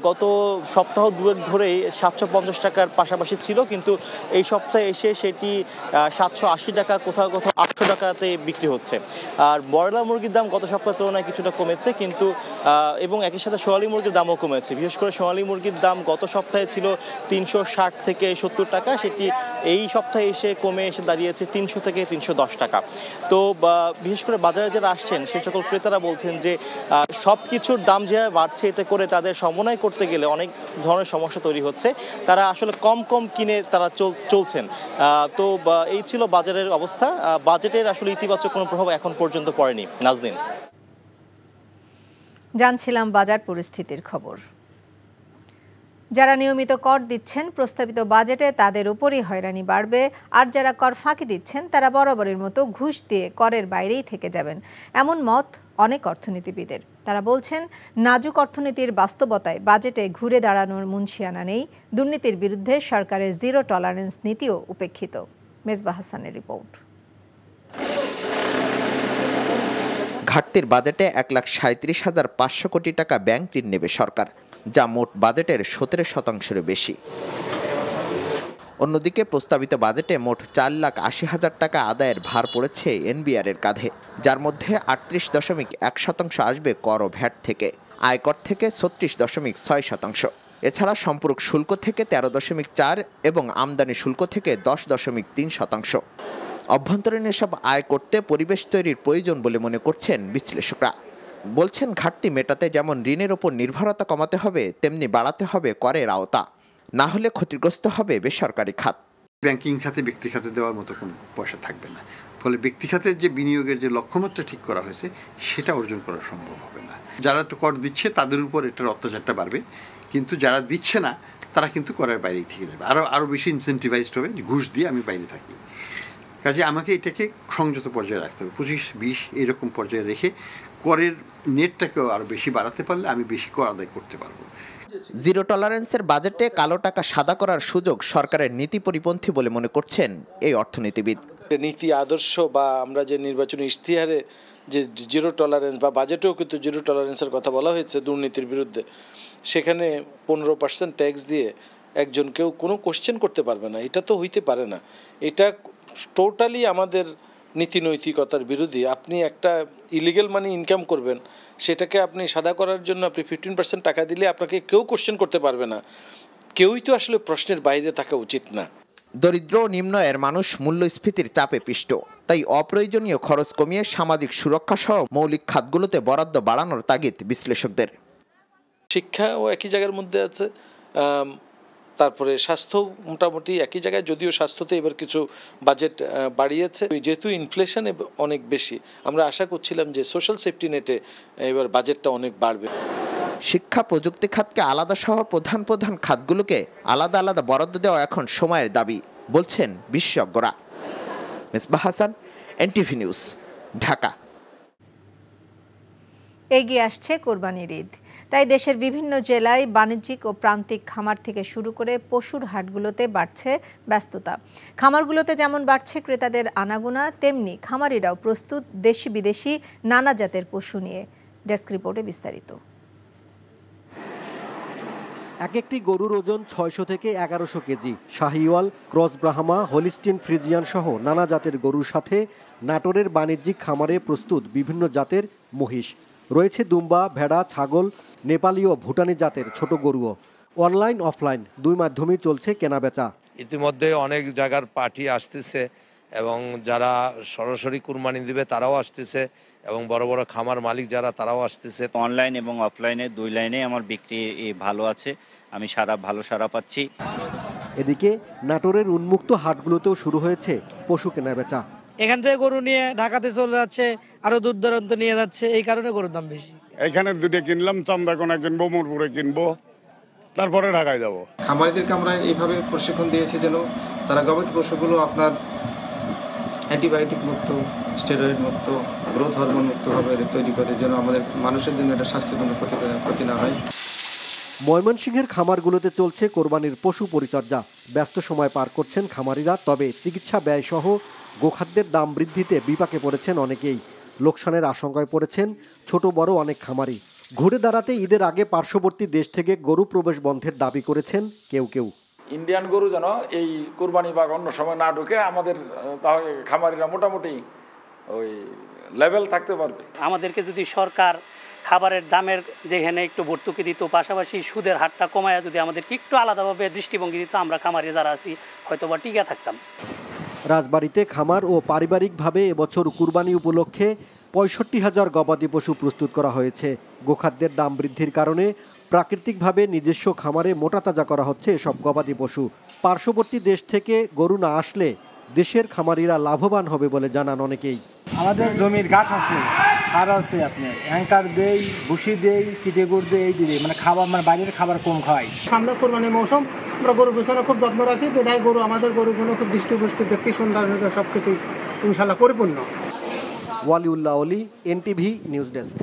গত সপ্তাহ দুয়েক ধরেই 750 টাকার পাশাপাশি ছিল, কিন্তু এই সপ্তাহে এসে সেটি 780 টাকা, কোথাও কোথাও 800 টাকাতে বিক্রি হচ্ছে। আর ব্রয়লার মুরগির দাম গত সপ্তাহের তুলনায় কিছুটা কমেছে, কিন্তু এবং একই সাথে সোনালী মুরগির দামও কমেছে। বিশেষ করে সোনালী মুরগির দাম গত সপ্তাহে ছিল 360 থেকে 70 টাকা, সেটি এই সপ্তাহে এসে কমে এসে দাঁড়িয়েছে 300 থেকে 310 টাকা। তো বিশেষ করে বাজারে যারা আসছেন সেই সকল ক্রেতারা বলছেন যে সব কিছুর দাম যেভাবে বাড়ছে এতে করে তাদের সমন্বয় করতে গেলে অনেক ধরনের সমস্যা তৈরি হচ্ছে। তারা আসলে কম কিনে তারা চলছেন। তো এই ছিল বাজারের অবস্থা। বাজেটের আসলে ইতিবাচক কোনো প্রভাব এখন পর্যন্ত পড়েনি। নাজনীন, জানছিলাম বাজার পরিস্থিতির খবর। যারা নিয়মিত কর দিচ্ছেন প্রস্তাবিত বাজেটে তাদের উপরই হয়রানি বাড়বে, আর যারা কর ফাঁকি দিচ্ছেন তারা বরাবরের মতো ঘুষ দিয়ে করের বাইরেই থেকে যাবেন, এমন মত অনেক অর্থনীতিবিদের। তারা বলছেন নাজুক অর্থনীতির বাস্তবতায় বাজেটে ঘুরে দাঁড়ানোর মুনশিয়ানা নেই। দুর্নীতির বিরুদ্ধে সরকারের জিরো টলারেন্স নীতিও উপেক্ষিত। মেজবাহ হাসানের রিপোর্ট। ঘাটতির বাজেটে 1,37,500 কোটি টাকা ব্যাংক ঋণ নেবে সরকার, যা মোট বাজেটের 17% বেশি। অন্যদিকে প্রস্তাবিত বাজেটে মোট 4,80,000 টাকা আদায়ের ভার পড়েছে এনবিআর এর কাঁধে, যার মধ্যে 38.1% আসবে কর ও ভ্যাট থেকে, আয়কর থেকে 36.6%। এছাড়া সম্পূরক শুল্ক থেকে 13.4 এবং আমদানি শুল্ক থেকে 10.3%। অভ্যন্তরীণ এসব আয় করতে পরিবেশ তৈরির প্রয়োজন বলে মনে করছেন বিশ্লেষকরা। বলছেন ঘাটতি মেটাতে যেমন ঋণের ওপর নির্ভরতা কমাতে হবে, তেমনি বাড়াতে হবে করের আওতা, না হলে ক্ষতিগ্রস্ত হবে বেসরকারি খাত। ব্যাংকিং খাতে ব্যক্তি খাতে দেওয়ার মতো কোনো পয়সা থাকবে না, ফলে ব্যক্তি খাতের যে বিনিয়োগের যে লক্ষ্যমাত্রা ঠিক করা হয়েছে সেটা অর্জন করা সম্ভব হবে না। যারা তো কর দিচ্ছে তাদের উপর এটার অত্যাচারটা বাড়বে, কিন্তু যারা দিচ্ছে না তারা কিন্তু করের বাইরেই থেকে যাবে, আরও বেশি ইনসেন্টিভাইজড হবে, ঘুষ দিয়ে আমি বাইরে থাকি। কাজে আমাকে এটাকে সংযত পর্যায়ে রাখতে হবে, 25-20 এরকম পর্যায়ে রেখে করের নেটটাকেও আরও বেশি বাড়াতে পারলে আমি বেশি কর আদায় করতে পারবো। জিরো টলারেন্সের বাজেটে কালো টাকা সাদা করার সুযোগ সরকারের নীতি পরিপন্থী বলে মনে করছেন এই অর্থনীতিবিদ। নীতি আদর্শ বা আমরা যে নির্বাচনী ইশতেহারে যে জিরো টলারেন্স বা বাজেটেও কিন্তু জিরো টলারেন্সের কথা বলা হয়েছে দুর্নীতির বিরুদ্ধে, সেখানে 15% ট্যাক্স দিয়ে একজন কেউ কোনো কোশ্চেন করতে পারবে না, এটা তো হইতে পারে না। এটা টোটালি আমাদের নীতি নৈতিকতার বিরোধী। আপনি একটা ইলিগেল মানি ইনকাম করবেন, সেটাকে আপনি সাদা করার জন্য আপনি 15% টাকা দিলে আপনাকে কেউ কোশ্চেন করতে পারবে না। কেউই তো আসলে প্রশ্নের বাইরে থাকা উচিত না। দরিদ্র ও নিম্ন আয়ের মানুষ মূল্যস্ফীতির চাপে পিষ্ট, তাই অপ্রয়োজনীয় খরচ কমিয়ে সামাজিক সুরক্ষা সহ মৌলিক খাতগুলোতে বরাদ্দ বাড়ানোর তাগিদ বিশ্লেষকদের। শিক্ষাও একই জায়গার মধ্যে আছে, তারপরে স্বাস্থ্য মোটামুটি একই জায়গায়, যদিও স্বাস্থ্যতে এবার কিছু বাজেট বাড়িয়েছে। যেহেতু ইনফ্লেশন অনেক বেশি, আমরা আশা করছিলাম যে সোশ্যাল সেফটি নেটে এবার বাজেটটা অনেক বাড়বে। শিক্ষা প্রযুক্তি খাতকে আলাদা সহ প্রধান প্রধান খাতগুলোকে আলাদা আলাদা বরাদ্দ দেওয়া এখন সময়ের দাবি বলছেন বিশেষজ্ঞরা। Misbah Hasan, NTV news, Dhaka. এগিয়ে আসছে কোরবানির ঈদ, তাই দেশের বিভিন্ন জেলায় বাণিজ্যিক ও প্রান্তিক খামার থেকে শুরু করে পশুর হাটগুলোতে বাড়ছে ব্যস্ততা। খামারগুলোতে যেমন বাড়ছে ক্রেতাদের আনাগোনা, তেমনি খামারিরাও প্রস্তুত দেশি বিদেশি নানা জাতের পশু নিয়ে। ডেস্ক রিপোর্টে বিস্তারিত। এক একটি গরুর ওজন 600 থেকে 1100 KG. Sahiwal, cross Brahma, Holstein Friesian সহ নানা জাতের গরুর সাথে নাটোরের বাণিজ্যিক খামারে প্রস্তুত বিভিন্ন জাতের মহিষ। রয়েছে দুম্বা, ভেড়া, ছাগল, নেপালি ও ভুটানি জাতের ছোট গরুও। অনলাইন অফলাইন দুই মাধ্যমেই চলছে কেনাবেচা। ইতিমধ্যে অনেক জায়গার পার্টি আসতেছে এবং যারা সরাসরি কুরবানি দিবে তারাও আসতেছে এবং বড় বড় খামার মালিক যারা তারাও আসতেছে। অনলাইন এবং অফলাইনে দুই লাইনে আমার বিক্রি ভালো আছে, আমি ভালো সারা পাচ্ছি। এদিকে নাটোরের উন্মুক্ত হাটগুলোতেও শুরু হয়েছে পশু কেনাবেচা। এখান থেকে গরু নিয়ে ঢাকাতে চলে যাচ্ছে, আরো দূর দূরান্ত নিয়ে যাচ্ছে, এই কারণে গরুর দাম বেশি। এখানে দুটো কিনলাম, চান্দাকোনা কিনবো, মোরপুরে কিনবো, তারপরে ঢাকায় যাব। খামারিদেরকে আমরা এইভাবে প্রশিক্ষণ দিয়েছি যেন তারা গবাদি পশুগুলো আপনার অ্যান্টিবায়োটিক মুক্ত, স্টেরয়েড মুক্ত, গ্রোথ হরমোন মুক্তভাবে তৈরি করে, যেন আমাদের মানুষের জন্য এটা স্বাস্থ্যের কোনো ক্ষতি না হয়। ময়মনসিংহের খামারগুলোতে চলছে কোরবানির পশু পরিচর্যা। ব্যস্ত সময় পার করছেন খামারিরা, তবে চিকিৎসা ব্যয় সহ গোখাদ্যের দাম বৃদ্ধিতে বিপাকে পড়েছেন অনেকেই। লোকসানের আশঙ্কায় পড়েছেন ছোট বড় অনেক খামারি। ঘুরে দাঁড়াতে ঈদের আগে পার্শ্ববর্তী দেশ থেকে গরু প্রবেশ বন্ধের দাবি করেছেন কেউ কেউ। ইন্ডিয়ান গরু যেন এই কোরবানি বা অন্য সময় না ঢুকে আমাদের, তাহলে খামারিরা মোটামুটি ওই লেভেল থাকতে পারবে। আমাদেরকে যদি সরকার খাবারের দামের যেখানে একটু ভর্তুকি দিত, পাশাপাশি সুদের হারটা কমায়া যদি আমাদেরকে একটু আলাদাভাবে দৃষ্টিভঙ্গি দিত, আমরা খামারে যারা আছি হয়তো বা টিকে থাকতাম। রাজবাড়ীতে খামার ও পারিবারিকভাবে এবছর কুরবানি উপলক্ষে 65,000 গবাদি পশু প্রস্তুত করা হয়েছে। গোখাদ্যের দাম বৃদ্ধির কারণে প্রাকৃতিকভাবে নিজস্ব খামারে মোটা তাজা করা হচ্ছে এসব গবাদি পশু। পার্শ্ববর্তী দেশ থেকে গরু না আসলে দেশের খামারিরা লাভবান হবে বলে জানান অনেকেই। আমাদের জমির ঘাস আছে, হার আছে, আপনি অ্যাঙ্কার দেই, ভুসি দেই, সিটে গুড় দেই, এই দিই, মানে খাবার, মানে বাইরের খাবার কম খাই। সামনে কোরবানির মৌসুম, আমরা গরু পিছনে খুব যত্ন রাখি, বিধায় গরু, আমাদের গরুগুলো খুব দৃষ্টিপুষ্টি, দেখতে সুন্দর, সব কিছু ইনশাল্লাহ পরিপূর্ণ। ওয়ালিউল্লাহ অলি, এনটিভি নিউজ ডেস্ক।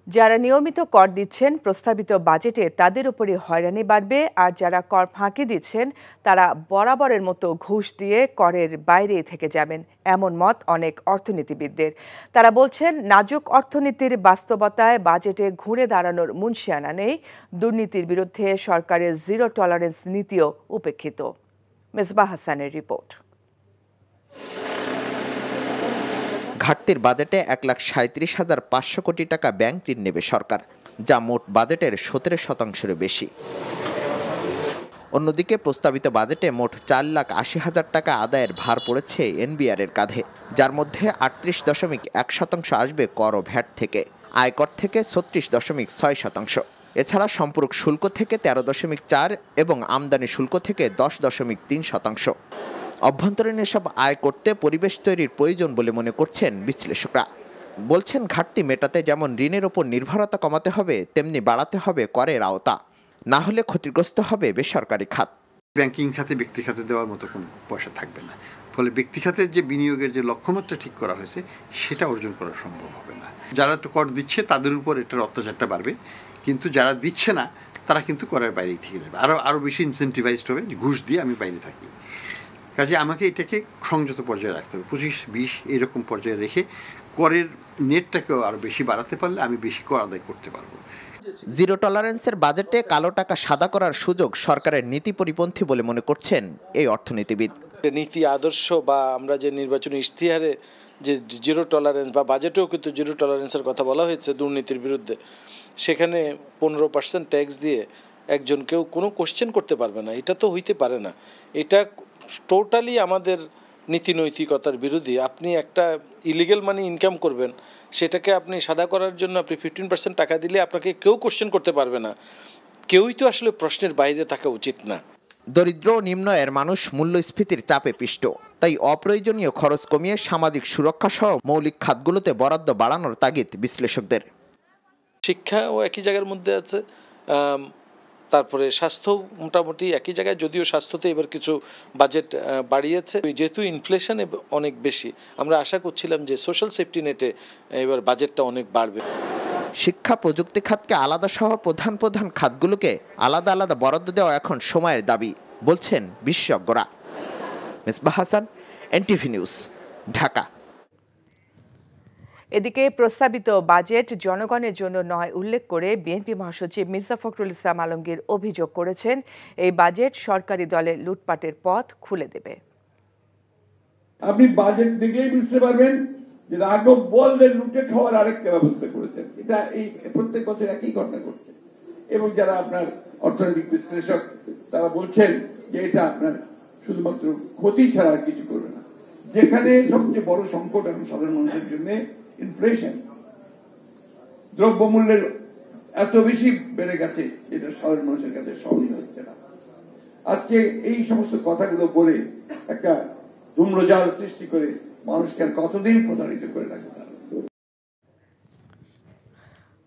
যারা নিয়মিত কর দিচ্ছেন, প্রস্তাবিত বাজেটে তাদের উপরে হয়রানি বাড়বে, আর যারা কর ফাঁকি দিচ্ছেন তারা বরাবরের মতো ঘুষ দিয়ে করের বাইরে থেকে যাবেন, এমন মত অনেক অর্থনীতিবিদদের। তারা বলছেন, নাজুক অর্থনীতির বাস্তবতায় বাজেটে ঘুরে দাঁড়ানোর মুনশিয়ানা নেই। দুর্নীতির বিরুদ্ধে সরকারের জিরো টলারেন্স নীতিও উপেক্ষিত। মিসবাহ হাসানের রিপোর্ট। ঘাটতির বাজেটে 1,37,500 কোটি টাকা ব্যাংক ঋণ নেবে সরকার, যা মোট বাজেটের 17%-এর বেশি। অন্যদিকে প্রস্তাবিত বাজেটে মোট 4,80,000 টাকা আদায়ের ভার পড়েছে এনবিআর-এর কাঁধে, যার মধ্যে 38.1% আসবে কর ও ভ্যাট থেকে, আয়কর থেকে 36.6%। এছাড়া সম্পূরক শুল্ক থেকে 13.4% এবং আমদানি শুল্ক থেকে 10.3%। অভ্যন্তরীণ এসব আয় করতে পরিবেশ তৈরির প্রয়োজন বলে মনে করছেন বিশ্লেষকরা। বলছেন, ঘাটতি মেটাতে যেমন ঋণের ওপর নির্ভরতা কমাতে হবে, তেমনি বাড়াতে হবে করের আওতা, না হলে ক্ষতিগ্রস্ত হবে বেসরকারি খাত। ব্যাংকিং খাতে ব্যক্তি খাতে দেওয়ার মতো কোনো পয়সা থাকবে না, ফলে ব্যক্তি খাতের যে বিনিয়োগের যে লক্ষ্যমাত্রা ঠিক করা হয়েছে সেটা অর্জন করা সম্ভব হবে না। যারা তো কর দিচ্ছে তাদের উপর এটার অত্যাচারটা বাড়বে, কিন্তু যারা দিচ্ছে না তারা কিন্তু করের বাইরেই থেকে যাবে, আরও বেশি ইনসেন্টিভাইজড হবে, ঘুষ দিয়ে আমি বাইরে থাকি। কাজে আমাকে এটাকে সংযত পর্যায়ে রাখতে হবে, 25-20 এরকম পর্যায়ে রেখে করের নেটটাকেও আরও বেশি বাড়াতে পারলে আমি বেশি কর আদায় করতে পারবো। জিরো টলারেন্সের বাজেটে কালো টাকা সাদা করার সুযোগ সরকারের নীতি পরিপন্থী বলে মনে করছেন এই অর্থনীতিবিদ। নীতি আদর্শ বা আমরা যে নির্বাচনী ইশতেহারে যে জিরো টলারেন্স বা বাজেটেও কিন্তু জিরো টলারেন্সের কথা বলা হয়েছে দুর্নীতির বিরুদ্ধে, সেখানে 15% ট্যাক্স দিয়ে একজন কেউ কোনো কোশ্চেন করতে পারবে না, এটা তো হইতে পারে না। এটা টোটালি আমাদের নীতি নৈতিকতার বিরোধী। আপনি একটা ইলিগেল মানি ইনকাম করবেন, সেটাকে আপনি সাদা করার জন্য আপনি 15% টাকা দিলে আপনাকে কেউ কোশ্চেন করতে পারবে না। কেউই তো আসলে প্রশ্নের বাইরে থাকা উচিত না। দরিদ্র ও নিম্ন আয়ের মানুষ মূল্যস্ফীতির চাপে পিষ্ট, তাই অপ্রয়োজনীয় খরচ কমিয়ে সামাজিক সুরক্ষা সহ মৌলিক খাতগুলোতে বরাদ্দ বাড়ানোর তাগিদ বিশ্লেষকদের। শিক্ষাও একই জায়গার মধ্যে আছে, তারপরে স্বাস্থ্য মোটামুটি একই জায়গায়, যদিও স্বাস্থ্যতে এবার কিছু বাজেট বাড়িয়েছে। যেহেতু ইনফ্লেশন অনেক বেশি, আমরা আশা করছিলাম যে সোশ্যাল সেফটি নেটে এবার বাজেটটা অনেক বাড়বে। শিক্ষা প্রযুক্তি খাতকে আলাদা সহ প্রধান প্রধান খাতগুলোকে আলাদা আলাদা বরাদ্দ দেওয়া এখন সময়ের দাবি বলছেন বিশেষজ্ঞরা। Misbah Hasan, NTV news, Dhaka. এদিকে প্রস্তাবিত বাজেট জনগণের জন্য নয় উল্লেখ করে বিএনপি মহাসচিব মির্জা ফখরুল ইসলাম আলমগীর অভিযোগ করেছেন, এই বাজেট সরকারি দলে লুটপাটের পথ খুলে দেবে। আপনি বাজেট দেখলেই বুঝতে পারবেন যে রাঘব বোয়ালদের লুটে খাওয়ার আরেকটা ব্যবস্থা করেছেন। এটা এই প্রত্যেক বছর একই ঘটনা করছে, এবং যারা আপনার অর্থনৈতিক বিশ্লেষক তারা বলছেন যে এটা আপনার শুধুমাত্র ক্ষতি ছাড়া আর কিছু করবে না। যেখানে সবচেয়ে বড় সংকট এখন সাধারণ মানুষের জন্য ইনফ্লেশন, দ্রব্যমূল্যের এত বেশি বেড়ে গেছে যেটা সাধারণ মানুষের কাছে সহনীয় হচ্ছে না। আজকে এই সমস্ত কথাগুলো বলে একটা ধূম্রজাল সৃষ্টি করে মানুষকে আর কতদিন প্রতারিত করে রাখতে পারে।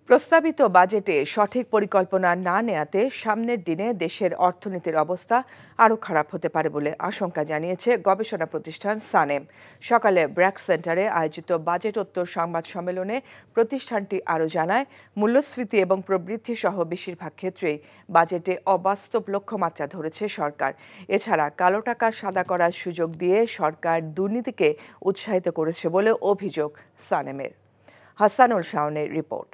প্রস্তাবিত বাজেটে সঠিক পরিকল্পনা না নেয়াতে সামনের দিনে দেশের অর্থনীতির অবস্থা আরও খারাপ হতে পারে বলে আশঙ্কা জানিয়েছে গবেষণা প্রতিষ্ঠান সানেম। সকালে ব্র্যাক সেন্টারে আয়োজিত বাজেটোত্তর সংবাদ সম্মেলনে প্রতিষ্ঠানটি আরও জানায়, মূল্যস্ফীতি এবং প্রবৃদ্ধি সহ বেশিরভাগ ক্ষেত্রেই বাজেটে অবাস্তব লক্ষ্যমাত্রা ধরেছে সরকার। এছাড়া কালো টাকা সাদা করার সুযোগ দিয়ে সরকার দুর্নীতিকে উৎসাহিত করেছে বলে অভিযোগ সানেমের। হাসানুল শাওনের রিপোর্ট।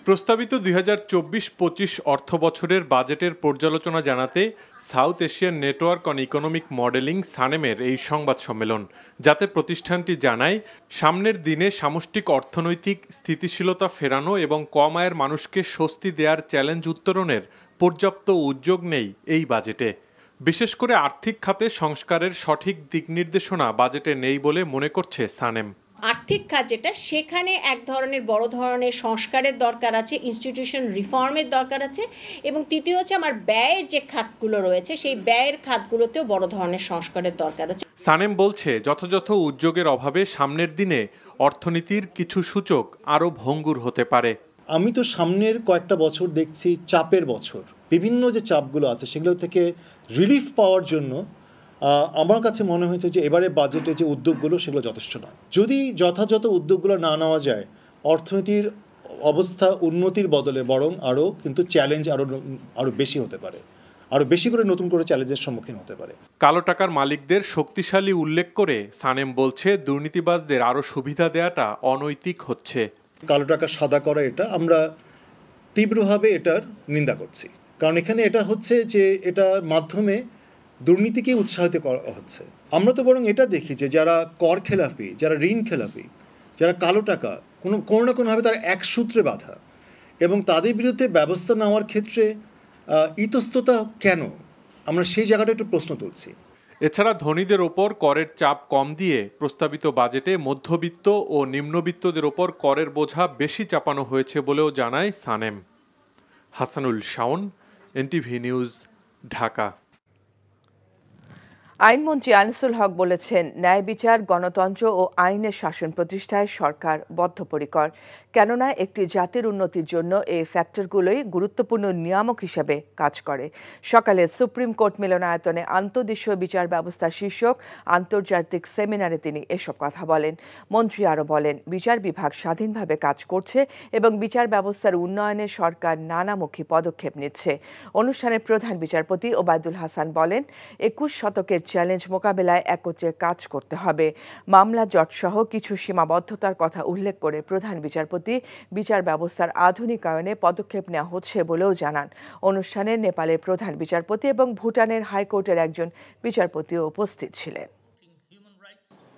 প্রস্তাবিত 2024-25 অর্থ বছরের বাজেটের পর্যালোচনা জানাতে south Asian network on economic modelling সানেমের এই সংবাদ সম্মেলন, যাতে প্রতিষ্ঠানটি জানায় সামনের দিনে সামষ্টিক অর্থনৈতিক স্থিতিশীলতা ফেরানো এবং কম আয়ের মানুষকে স্বস্তি দেওয়ার চ্যালেঞ্জ উত্তরণের পর্যাপ্ত উদ্যোগ নেই এই বাজেটে। বিশেষ করে আর্থিক খাতে সংস্কারের সঠিক দিক নির্দেশনা বাজেটে নেই বলে মনে করছে সানেম। আর্থিক খাত যেটা, সেখানে এক ধরনের বড় ধরনের সংস্কারের দরকার আছে, ইনস্টিটিউশন রিফর্মের দরকার আছে, এবং তৃতীয় হচ্ছে আমার ব্যয়ের যে খাতগুলো রয়েছে সেই ব্যয়ের খাতগুলোতেও বড় ধরনের সংস্কারের দরকার আছে। সানেম বলছে, যথাযথ উদ্যোগের অভাবে সামনের দিনে অর্থনীতির কিছু সূচক আরও ভঙ্গুর হতে পারে। আমি তো সামনের কয়েকটা বছর দেখছি চাপের বছর। বিভিন্ন যে চাপগুলো আছে সেগুলো থেকে রিলিফ পাওয়ার জন্য আমার কাছে মনে হয়েছে যে এবারে বাজেটে যে উদ্যোগগুলো সেগুলো যথেষ্ট নয়। যদি যথাযথ উদ্যোগগুলো না নেওয়া যায়, অর্থনীতির অবস্থা উন্নতির বদলে বরং আরও কিন্তু চ্যালেঞ্জ আরও বেশি হতে পারে, আরও বেশি করে নতুন করে চ্যালেঞ্জের সম্মুখীন হতে পারে। কালো টাকার মালিকদের শক্তিশালী উল্লেখ করে সানেম বলছে, দুর্নীতিবাজদের আরও সুবিধা দেওয়াটা অনৈতিক হচ্ছে। কালো টাকা সাদা করা, এটা আমরা তীব্রভাবে এটার নিন্দা করছি, কারণ এখানে এটা হচ্ছে যে এটার মাধ্যমে দুর্নীতিকে উৎসাহিত করা হচ্ছে। আমরা তো বরং এটা দেখি যে যারা কর খেলাপি, যারা ঋণ খেলাপি, যারা কালো টাকা কোনো না কোনোভাবে তারা এক সূত্রে বাঁধা, এবং তাদের বিরুদ্ধে ব্যবস্থা নেওয়ার ক্ষেত্রে ইতস্ততা কেন, আমরা সেই জায়গাটা একটু প্রশ্ন তুলছি। এছাড়া ধনীদের ওপর করের চাপ কম দিয়ে প্রস্তাবিত বাজেটে মধ্যবিত্ত ও নিম্নবিত্তদের ওপর করের বোঝা বেশি চাপানো হয়েছে বলেও জানায় সানেম। Hasanul Shaon, NTV news, Dhaka. আইনমন্ত্রী আনিসুল হক বলেছেন, ন্যায় বিচার, গণতন্ত্র ও আইনের শাসন প্রতিষ্ঠায় সরকার বদ্ধপরিকর। কেননা একটি জাতির উন্নতির জন্য এই ফ্যাক্টরগুলোই গুরুত্বপূর্ণ নিয়ামক হিসেবে কাজ করে। সকালে সুপ্রিম কোর্ট মিলনায়তনে আন্তদেশীয় বিচার ব্যবস্থা শীর্ষক আন্তর্জাতিক সেমিনারে তিনি এসব কথা বলেন। মন্ত্রী আরও বলেন, বিচার বিভাগ স্বাধীনভাবে কাজ করছে এবং বিচার ব্যবস্থার উন্নয়নে সরকার নানামুখী পদক্ষেপ নিচ্ছে। অনুষ্ঠানে প্রধান বিচারপতি ওবায়দুল হাসান বলেন, 21 শতকের চ্যালেঞ্জ মোকাবেলায় একত্রে কাজ করতে হবে। মামলা জটসহ কিছু সীমাবদ্ধতার কথা উল্লেখ করে প্রধান বিচারপতি বিচার ব্যবস্থার আধুনিকায়নে পদক্ষেপ নেওয়া হচ্ছে বলেও জানান। অনুষ্ঠানে নেপালের প্রধান বিচারপতি এবং ভুটানের হাইকোর্টের একজন বিচারপতিও উপস্থিত ছিলেন।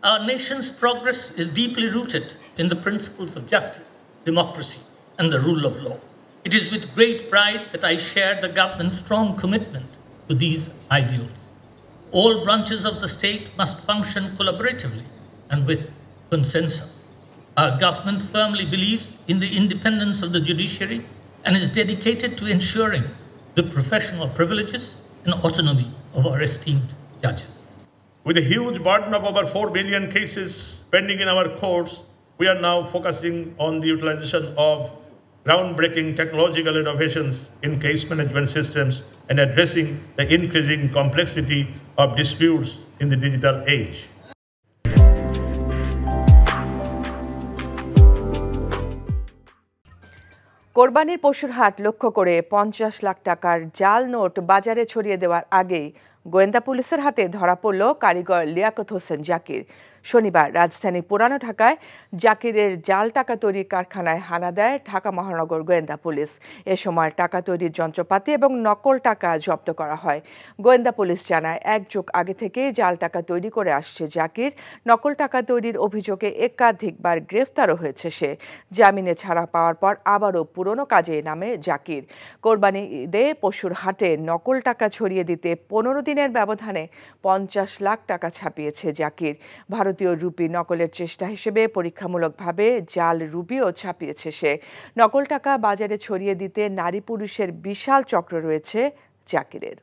Our nation's progress is deeply rooted in the principles of justice, democracy, and the rule of law. It is with great pride that I share the government's strong commitment to these ideals. All branches of the state must function collaboratively and with consensus. Our government firmly believes in the independence of the judiciary and is dedicated to ensuring the professional privileges and autonomy of our esteemed judges. With a huge burden of over 4 billion cases pending in our courts, we are now focusing on the utilization of groundbreaking technological innovations in case management systems and addressing the increasing complexity of disputes in the digital age. কোরবানির পশুর হাট লক্ষ্য করে 50 লাখ টাকার জাল note বাজারে ছড়িয়ে দেওয়ার আগেই গোয়েন্দা পুলিশের হাতে ধরা পড়ল কারিগর লিয়াকত হোসেন জাকির। শনিবার রাজধানী পুরানো ঢাকায় জাকিরের জাল টাকা তৈরির কারখানায় হানা দেয় ঢাকা মহানগর গোয়েন্দা পুলিশ। এ সময় টাকা তৈরির যন্ত্রপাতি এবং নকল টাকা জব্দ করা হয়। গোয়েন্দা পুলিশ জানায়, এক যুগ আগে থেকেই জাল টাকা তৈরি করে আসছে জাকির। নকল টাকা তৈরির অভিযোগে একাধিকবার গ্রেফতারও হয়েছে সে। জামিনে ছাড়া পাওয়ার পর আবারও পুরনো কাজে নামে জাকির। কোরবানি ঈদে পশুর হাটে নকল টাকা ছড়িয়ে দিতে 15 দিনের ব্যবধানে 50 লাখ টাকা ছাপিয়েছে জাকির। ভারতীয় রুপি নকলের চেষ্টা হিসেবে পরীক্ষামূলকভাবে জাল রুপিও ছাপিয়েছে সে। নকল টাকা বাজারে ছড়িয়ে দিতে নারী পুরুষের বিশাল চক্র রয়েছে জাকিরের।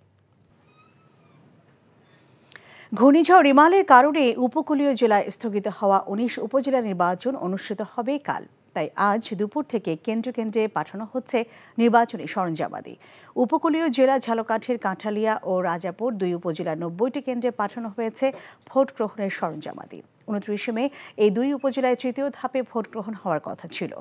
ঘূর্ণিঝড় রিমালের কারণে উপকূলীয় জেলায় স্থগিত হওয়া 19 উপজেলা নির্বাচন অনুষ্ঠিত হবে কাল। তাই আজ দুপুর থেকে কেন্দ্রে কেন্দ্রে পাঠানো হচ্ছে নির্বাচনী সরঞ্জামাদি। উপকূলীয় জেলা ঝালকাঠির কাঁঠালিয়া ও রাজাপুর 2 উপজেলার 90টি কেন্দ্রে পাঠানো হয়েছে ভোট গ্রহণের সরঞ্জামাদি। 29 মে এই 2 উপজেলায় তৃতীয় ধাপে ভোট গ্রহণ হওয়ার কথা ছিল।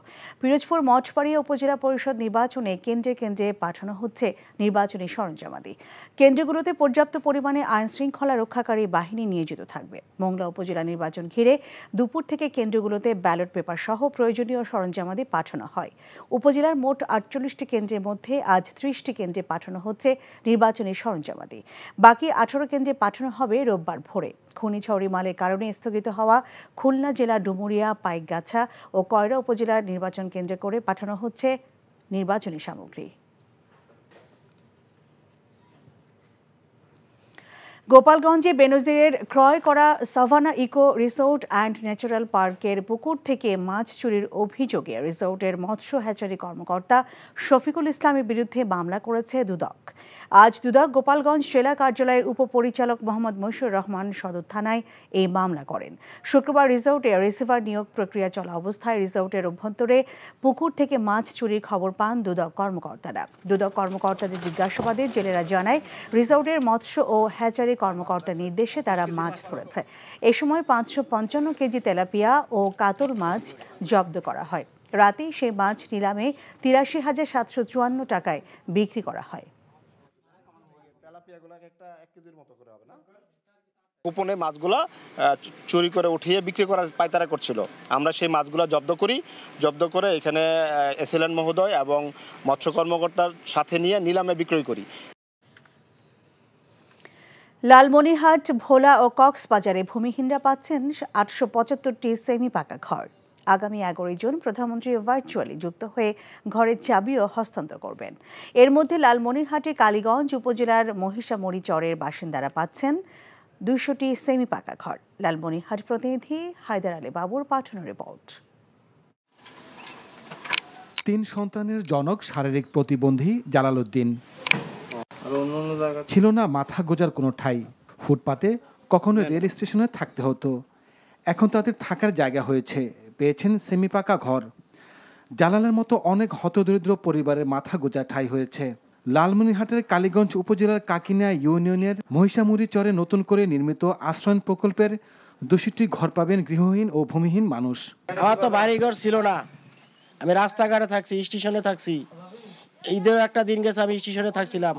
পিরোজপুর মঠবাড়িয়া উপজেলা পরিষদ নির্বাচনে কেন্দ্রে কেন্দ্রে পাঠানো হচ্ছে নির্বাচনী সরঞ্জামাদি। কেন্দ্রগুলোতে পর্যাপ্ত পরিমাণে আইন শৃঙ্খলা রক্ষাকারী বাহিনী নিয়োজিত থাকবে। মোংলা উপজেলা নির্বাচন ঘিরে দুপুর থেকে কেন্দ্রগুলোতে ব্যালট পেপার সহ প্রয়োজনীয় সরঞ্জামাদি পাঠানো হয়। উপজেলার মোট 48টি কেন্দ্রের মধ্যে আজ 30টি কেন্দ্রে পাঠানো হচ্ছে নির্বাচনী সরঞ্জামাদি। বাকি 18 কেন্দ্রে পাঠানো হবে রোববার ভোরে। ঘূর্ণিঝড় রিমালের কারণে স্থগিত হওয়া খুলনা জেলা ডুমুরিয়া, পাইকগাছা ও কয়রা উপজেলার নির্বাচন কেন্দ্রে করে পাঠানো হচ্ছে নির্বাচনী সামগ্রী। গোপালগঞ্জে বেনজিরের ক্রয় করা Savannah eco resort and natural পার্কের পুকুর থেকে মাছ চুরির অভিযোগে রিসোর্টের মৎস্য হ্যাচারি কর্মকর্তা শফিকুল ইসলামের বিরুদ্ধে মামলা করেছে দুদক। আজ দুদক গোপালগঞ্জ জেলা কার্যালয়ের উপপরিচালক মোহাম্মদ মশিউর রহমান সদর থানায় এই মামলা করেন। শুক্রবার রিসোর্টে রিসিভার নিয়োগ প্রক্রিয়া চলা অবস্থায় রিসোর্টের অভ্যন্তরে পুকুর থেকে মাছ চুরির খবর পান দুদক কর্মকর্তারা। দুদক কর্মকর্তাদের জিজ্ঞাসাবাদে জেলেরা জানায়, রিসোর্টের মৎস্য ও হ্যাচারি কর্মকর্তার নির্দেশে তারা মাছ ধরেছে। এ সময় 555 কেজি তেলাপিয়া ও কাতল মাছ জব্দ করা হয়। রাতে সেই মাছ নিলামে 83,754 টাকায় বিক্রি করা হয়। গোপনে মাছগুলো চুরি করে উঠিয়ে বিক্রি করার পায়তারা করছিল। আমরা সেই মাছগুলো জব্দ করি। জব্দ করে এখানে এসএলএন মহোদয় এবং মৎস্য কর্মকর্তার সাথে নিয়ে নিলামে বিক্রয় করি। লালমনিরহাট, ভোলা ও কক্সবাজারে ভূমিহীনরা পাচ্ছেন 875টি সেমি পাকা ঘর। আগামী 11 জুন প্রধানমন্ত্রী ভার্চুয়ালি যুক্ত হয়ে ঘরের চাবিও হস্তান্তর করবেন। এর মধ্যে লালমনিরহাটের কালীগঞ্জ উপজেলার মহিষামুড়ি চরের বাসিন্দারা পাচ্ছেন 200টি সেমি পাকা ঘর। লালমনিরহাট প্রতিনিধি হায়দার আলী বাবুর পাঠানো রিপোর্ট। 3 সন্তানের জনক শারীরিক প্রতিবন্ধী জালাল উদ্দিন। ছিল না মাথা গোজার কোনো ঠাঁই। ফুটপাতে কখনো রেল স্টেশনে থাকতে হতো। এখন তাদের থাকার জায়গা হয়েছে, পেয়েছেন সেমি পাকা ঘর। জালালের মতো অনেক হতদরিদ্র পরিবারের মাথা গোজা ঠাঁই হয়েছে। লালমনিরহাটের কালীগঞ্জ উপজেলার কাকিনা ইউনিয়নের মহিষামুড়ি চরে নতুন করে নির্মিত আশ্রয়ণ প্রকল্পের 200টি ঘর পাবেন গৃহহীন ও ভূমিহীন মানুষ। আমার তো বাড়ি ঘর ছিল না, আমি রাস্তাঘাটে থাকছি, স্টেশনে থাকছি। ঈদেও একটা দিন গেছে আমি স্টেশনে থাকছিলাম।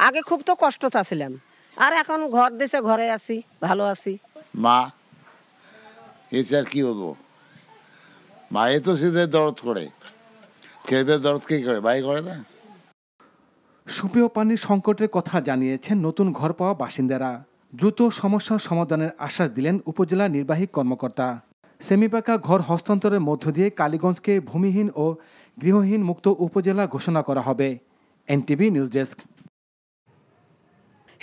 আগে খুব তো কষ্ট ছিলাম, আর এখন ঘর দেশে ঘরে আছি, ভালো আছি। মা এসে আর কি বলবো, মায়ে তো সেদের দরদ করে, ছেলেদের দরদ কে করে, ভাই করে না। সুপেয় পানির সংকটের কথা জানিয়েছেন নতুন ঘর পাওয়া বাসিন্দারা। দ্রুত সমস্যা সমাধানের আশ্বাস দিলেন উপজেলা নির্বাহী কর্মকর্তা। সেমিপাকা ঘর হস্তান্তরের মধ্য দিয়ে কালীগঞ্জকে ভূমিহীন ও গৃহহীন মুক্ত উপজেলা ঘোষণা করা হবে। NTV news desk.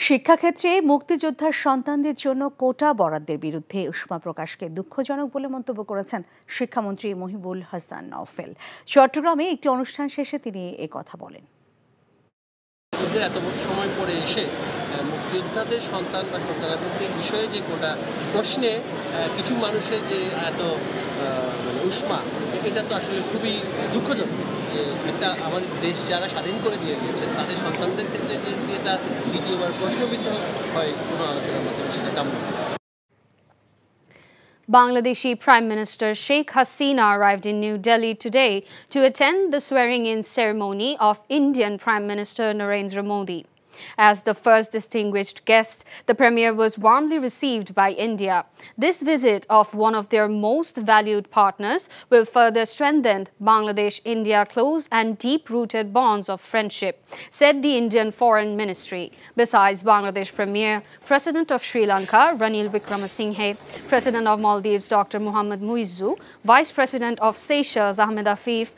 শিক্ষাক্ষেত্রে মুক্তিযোদ্ধার সন্তানদের জন্য কোটা বরাদ্দের বিরুদ্ধে উষ্মা প্রকাশকে দুঃখজনক বলে মন্তব্য করেছেন শিক্ষামন্ত্রী মহিবুল হাসান নওফেল। চট্টগ্রামে একটি অনুষ্ঠান শেষে তিনি কথা বলেন। এত সময় পরে এসে মুক্তিযোদ্ধাদের সন্তান বা সন্তানাদের বিষয়ে যে কোটা প্রশ্নে কিছু মানুষের যে এত উষ্মা, এটা তো আসলে খুবই দুঃখজনক। যে একটা আমাদের দেশ যারা স্বাধীন করে দিয়ে গিয়েছেন তাদের সন্তানদের ক্ষেত্রে যে এটা দ্বিতীয়বার প্রশ্নবিদ্ধ হয় কোনো আলোচনার মাধ্যমে, সেটা কাম্য। Bangladeshi Prime Minister Sheikh Hasina arrived in New Delhi today to attend the swearing-in ceremony of Indian Prime Minister Narendra Modi. As the first distinguished guest, the Premier was warmly received by India. This visit of one of their most valued partners will further strengthen Bangladesh-India close and deep-rooted bonds of friendship, said the Indian Foreign Ministry. Besides Bangladesh Premier, President of Sri Lanka Ranil Wickremesinghe, President of Maldives Dr. Mohamed Muizzu, Vice President of Seychelles Ahmed Afif,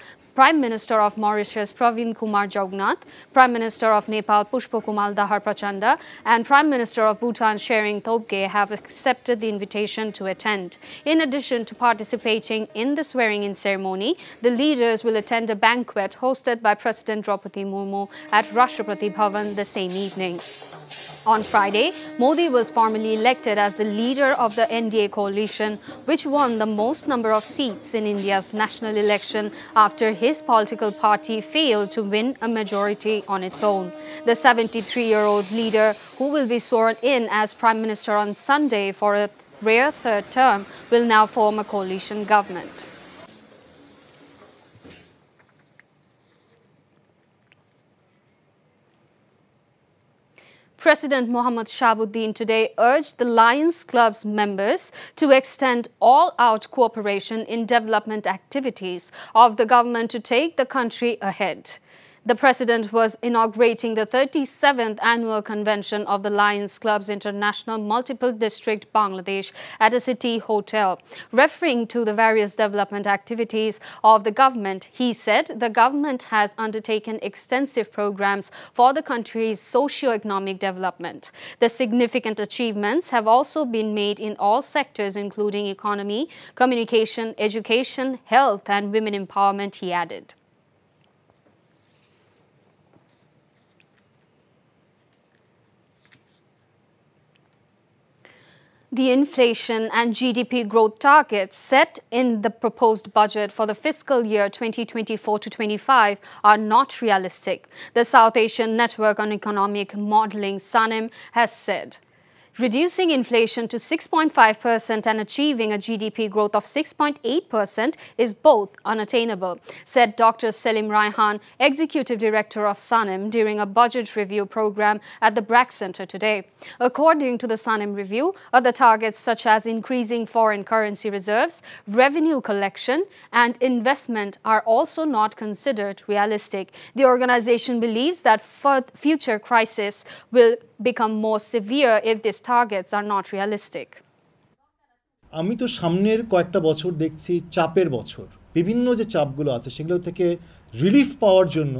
Prime Minister of Mauritius Pravin Kumar Jagannath, Prime Minister of Nepal Pushpa Kumar Dahar Prachanda, and Prime Minister of Bhutan Shering Tobgay have accepted the invitation to attend. In addition to participating in the swearing-in ceremony, the leaders will attend a banquet hosted by President Draupadi Murmu at Rashtrapati Bhavan the same evening. On Friday, Modi was formally elected as the leader of the NDA coalition, which won the most number of seats in India's national election after his political party failed to win a majority on its own. The 73-year-old leader, who will be sworn in as Prime Minister on Sunday for a rare third term, will now form a coalition government. President Mohammad Shahabuddin today urged the Lions Club's members to extend all-out cooperation in development activities of the government to take the country ahead. The president was inaugurating the 37th annual convention of the Lions Club's International Multiple District Bangladesh at a city hotel. Referring to the various development activities of the government, he said the government has undertaken extensive programs for the country's socio-economic development. The significant achievements have also been made in all sectors, including economy, communication, education, health, and women empowerment, he added. The inflation and GDP growth targets set in the proposed budget for the fiscal year 2024-25 are not realistic, the South Asian Network on Economic Modeling, SANEM, has said. Reducing inflation to 6.5% and achieving a GDP growth of 6.8% is both unattainable, said Dr. Selim Raihan, Executive Director of SANEM, during a budget review program at the BRAC Center today. According to the SANEM review, other targets such as increasing foreign currency reserves, revenue collection, and investment are also not considered realistic. The organization believes that future crises will become more severe if these targets are not realistic. আমি তো সামনের কয়েকটা বছর দেখছি চাপের বছর, বিভিন্ন যে চাপগুলো আছে সেগুলো থেকে রিলিফ পাওয়ার জন্য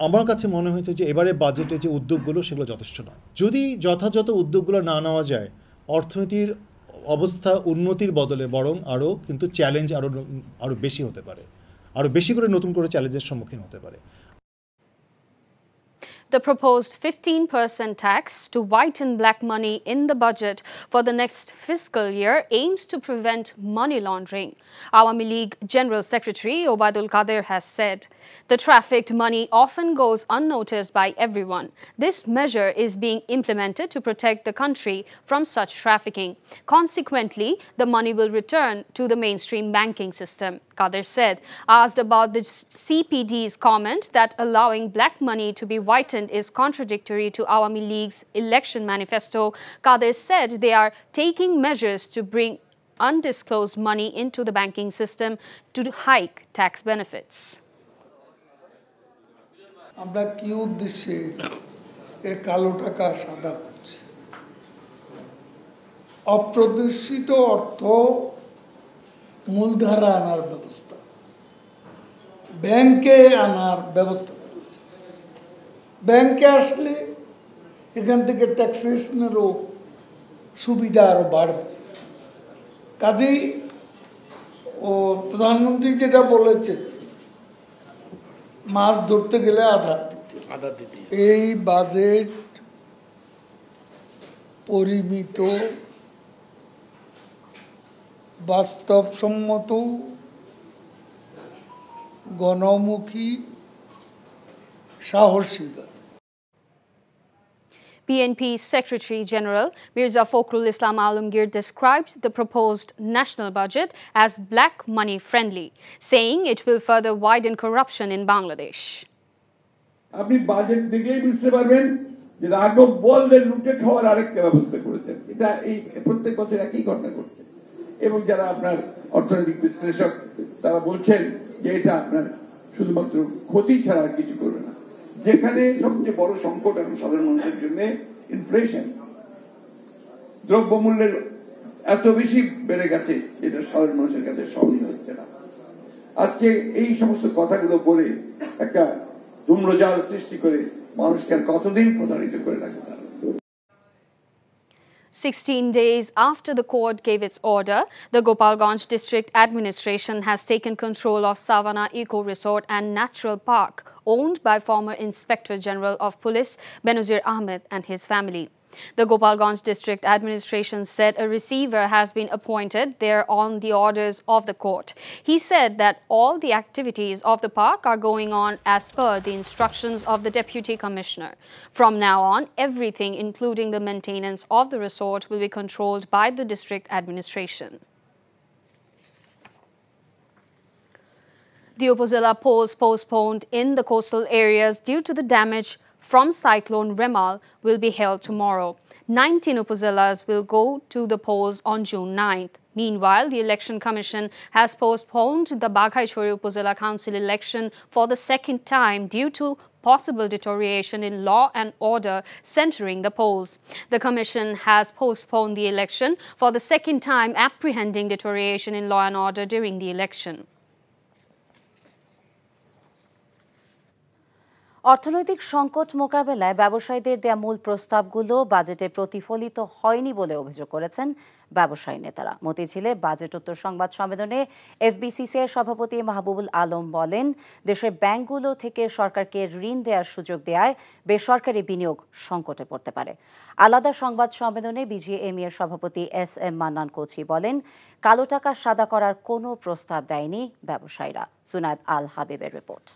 আমার কাছে মনে হয়েছে যে এবারে বাজেটে যে উদ্যোগগুলো সেগুলো যথেষ্ট নয়। যদি যথাযথ উদ্যোগগুলো না নেওয়া যায়, অর্থনীতির অবস্থা উন্নতির বদলে বরং আরও কিন্তু চ্যালেঞ্জ আরও বেশি হতে পারে, আরও বেশি করে নতুন করে চ্যালেঞ্জের সম্মুখীন হতে পারে। The proposed 15% tax to whiten black money in the budget for the next fiscal year aims to prevent money laundering. Awami League General Secretary Obaidul Qadir has said, the trafficked money often goes unnoticed by everyone. This measure is being implemented to protect the country from such trafficking. Consequently, the money will return to the mainstream banking system. Qadir said, asked about the CPD's comment that allowing black money to be whitened is contradictory to Awami League's election manifesto, Qadir said they are taking measures to bring undisclosed money into the banking system to hike tax benefits. আমরা কি উদ্দেশ্যে এই কালো টাকা সাদা করছি? অপ্রদর্শিত অর্থ মূলধারা আনার ব্যবস্থা, ব্যাংকে আনার ব্যবস্থা করেছে। ব্যাংকে আসলে এখান থেকে ট্যাক্সেশনেরও সুবিধা আরও বাড়বে। কাজেই প্রধানমন্ত্রী যেটা বলেছে, মাছ ধরতে গেলে আধার দিতে, এই বাজেট পরিমিত, বাস্তবসম্মত, গণমুখী, সাহসী budget. PNP Secretary General Mirza Fakhrul Islam Alamgir described the proposed national budget as black money friendly, saying it will further widen corruption in Bangladesh. আপনি বাজেট দেখলেই বুঝতে পারবেন যে রাঘব বোয়ালদের লুটে খাওয়ার আরেকটা ব্যবস্থা করেছেন। এটা এই প্রত্যেক বছর একই ঘটনা ঘটছে, এবং যারা আপনার অর্থনৈতিক বিশ্লেষক তারা বলছেন যে এটা আপনার শুধুমাত্র ক্ষতি ছাড়া আর কিছু করবে না। যেখানে সবচেয়ে বড় সংকট এখন সাধারণ মানুষের জন্য ইনফ্লেশন, দ্রব্যমূল্যের এত বেশি বেড়ে গেছে যেটা সাধারণ মানুষের কাছে সহনীয় হচ্ছে না। আজকে এই সমস্ত কথাগুলো বলে একটা ধূম্রজাল সৃষ্টি করে মানুষকে আর কতদিন প্রতারিত করে রাখতে পারে। 16 days after the court gave its order, the Gopalganj District Administration has taken control of Savana Eco Resort and Natural Park, owned by former Inspector General of Police Benazir Ahmed and his family. The Gopalganj District Administration said a receiver has been appointed there on the orders of the court. He said that all the activities of the park are going on as per the instructions of the Deputy Commissioner. From now on, everything, including the maintenance of the resort, will be controlled by the district administration. The Upazila polls postponed in the coastal areas due to the damage from Cyclone Remal will be held tomorrow. 19 Upazilas will go to the polls on June 9th. Meanwhile, the Election Commission has postponed the Baghaishwari Upazila Council election for the second time due to possible deterioration in law and order centering the polls. The Commission has postponed the election for the second time, apprehending deterioration in law and order during the election. অর্থনৈতিক সংকট মোকাবেলায় ব্যবসায়ীদের দেয়া মূল প্রস্তাবগুলো বাজেটে প্রতিফলিত হয়নি বলে অভিযোগ করেছেন ব্যবসায়ী নেতারা। মতিঝিলে বাজেটোত্তর সংবাদ সম্মেলনে এফবিসিসিআই সভাপতি মাহবুবুল আলম বলেন, দেশের ব্যাংকগুলো থেকে সরকারকে ঋণ দেওয়ার সুযোগ দেওয়ায় বেসরকারি বিনিয়োগ সংকটে পড়তে পারে। আলাদা সংবাদ সম্মেলনে বিজিএমইএর সভাপতি এস.এম. মান্নান কোচি বলেন, কালো টাকা সাদা করার কোনো প্রস্তাব দেয়নি ব্যবসায়ীরা। সুনাদ আল হাবিবের রিপোর্ট।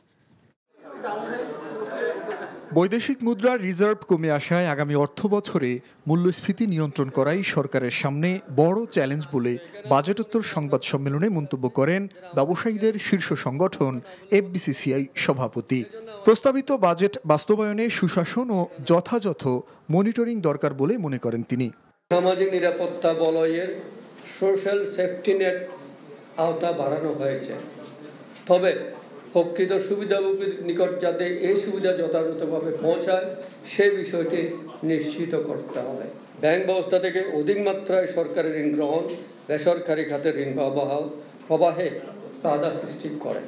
বৈদেশিক মুদ্রার রিজার্ভ কমে আসায় আগামী অর্থ বছরে মূল্যস্ফীতি নিয়ন্ত্রণ করাই সরকারের সামনে বড় চ্যালেঞ্জ বলে বাজেটোত্তর সংবাদ সম্মেলনে মন্তব্য করেন ব্যবসায়ীদের শীর্ষ সংগঠন এফবিসিসিআই সভাপতি। প্রস্তাবিত বাজেট বাস্তবায়নে সুশাসন ও যথাযথ মনিটরিং দরকার বলে মনে করেন তিনি। সামাজিক নিরাপত্তা বলয়ের সোশ্যাল সেফটি নেট আওতা বাড়ানো হয়েছে, তবে প্রকৃত সুবিধাভোগীর নিকট যাতে এই সুবিধা যথাযথভাবে পৌঁছায় সে বিষয়টি নিশ্চিত করতে হবে। ব্যাংক ব্যবস্থা থেকে অধিক মাত্রায় সরকারি ঋণ গ্রহণ বেসরকারি খাতের ঋণ প্রবাহে বাধা সৃষ্টি করে,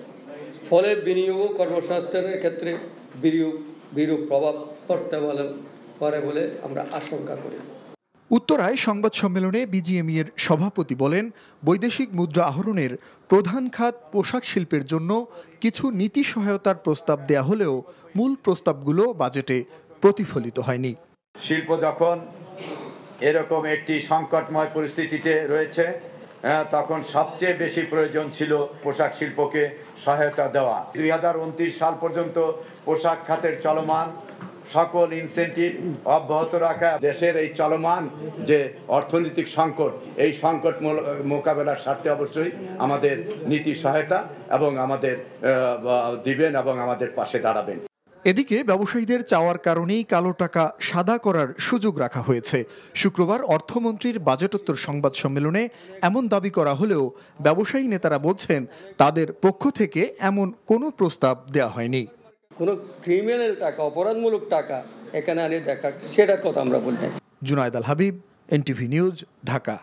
ফলে বিনিয়োগ ও কর্মসংস্থানের ক্ষেত্রে বিরূপ প্রভাব পড়তে পারে বলে আমরা আশঙ্কা করি। উত্তরায় সংবাদ সম্মেলনে বিজিএমইএর সভাপতি বলেন, বৈদেশিক মুদ্রা আহরণের প্রধান খাত পোশাক শিল্পের জন্য কিছু নীতি সহায়তার প্রস্তাব দেয়া হলেও মূল প্রস্তাবগুলো বাজেটে প্রতিফলিত হয়নি। শিল্প যখন এরকম একটি সংকটময় পরিস্থিতিতে রয়েছে, তখন সবচেয়ে বেশি প্রয়োজন ছিল পোশাক শিল্পকে সহায়তা দেওয়া। 2029 সাল পর্যন্ত পোশাক খাতের চলমান সকল ইনসেন্টিভ অব্যাহত রাখা, দেশের এই চলমান যে অর্থনৈতিক সংকট, এই সংকট মোকাবেলার স্বার্থে অবশ্যই আমাদের নীতি সহায়তা এবং আমাদের দিবেন এবং আমাদের পাশে দাঁড়াবেন। এদিকে ব্যবসায়ীদের চাওয়ার কারণেই কালো টাকা সাদা করার সুযোগ রাখা হয়েছে। শুক্রবার অর্থমন্ত্রীর বাজেটোত্তর সংবাদ সম্মেলনে এমন দাবি করা হলেও ব্যবসায়ী নেতারা বলছেন তাদের পক্ষ থেকে এমন কোনো প্রস্তাব দেওয়া হয়নি। কোনো ক্রিমিনাল টাকা, অপরাধমূলক টাকা এখানে আনে দেখা, সেটার কথা আমরা বলতে। জুনায়েদ আল হাবিব, এনটিভি নিউজ, ঢাকা।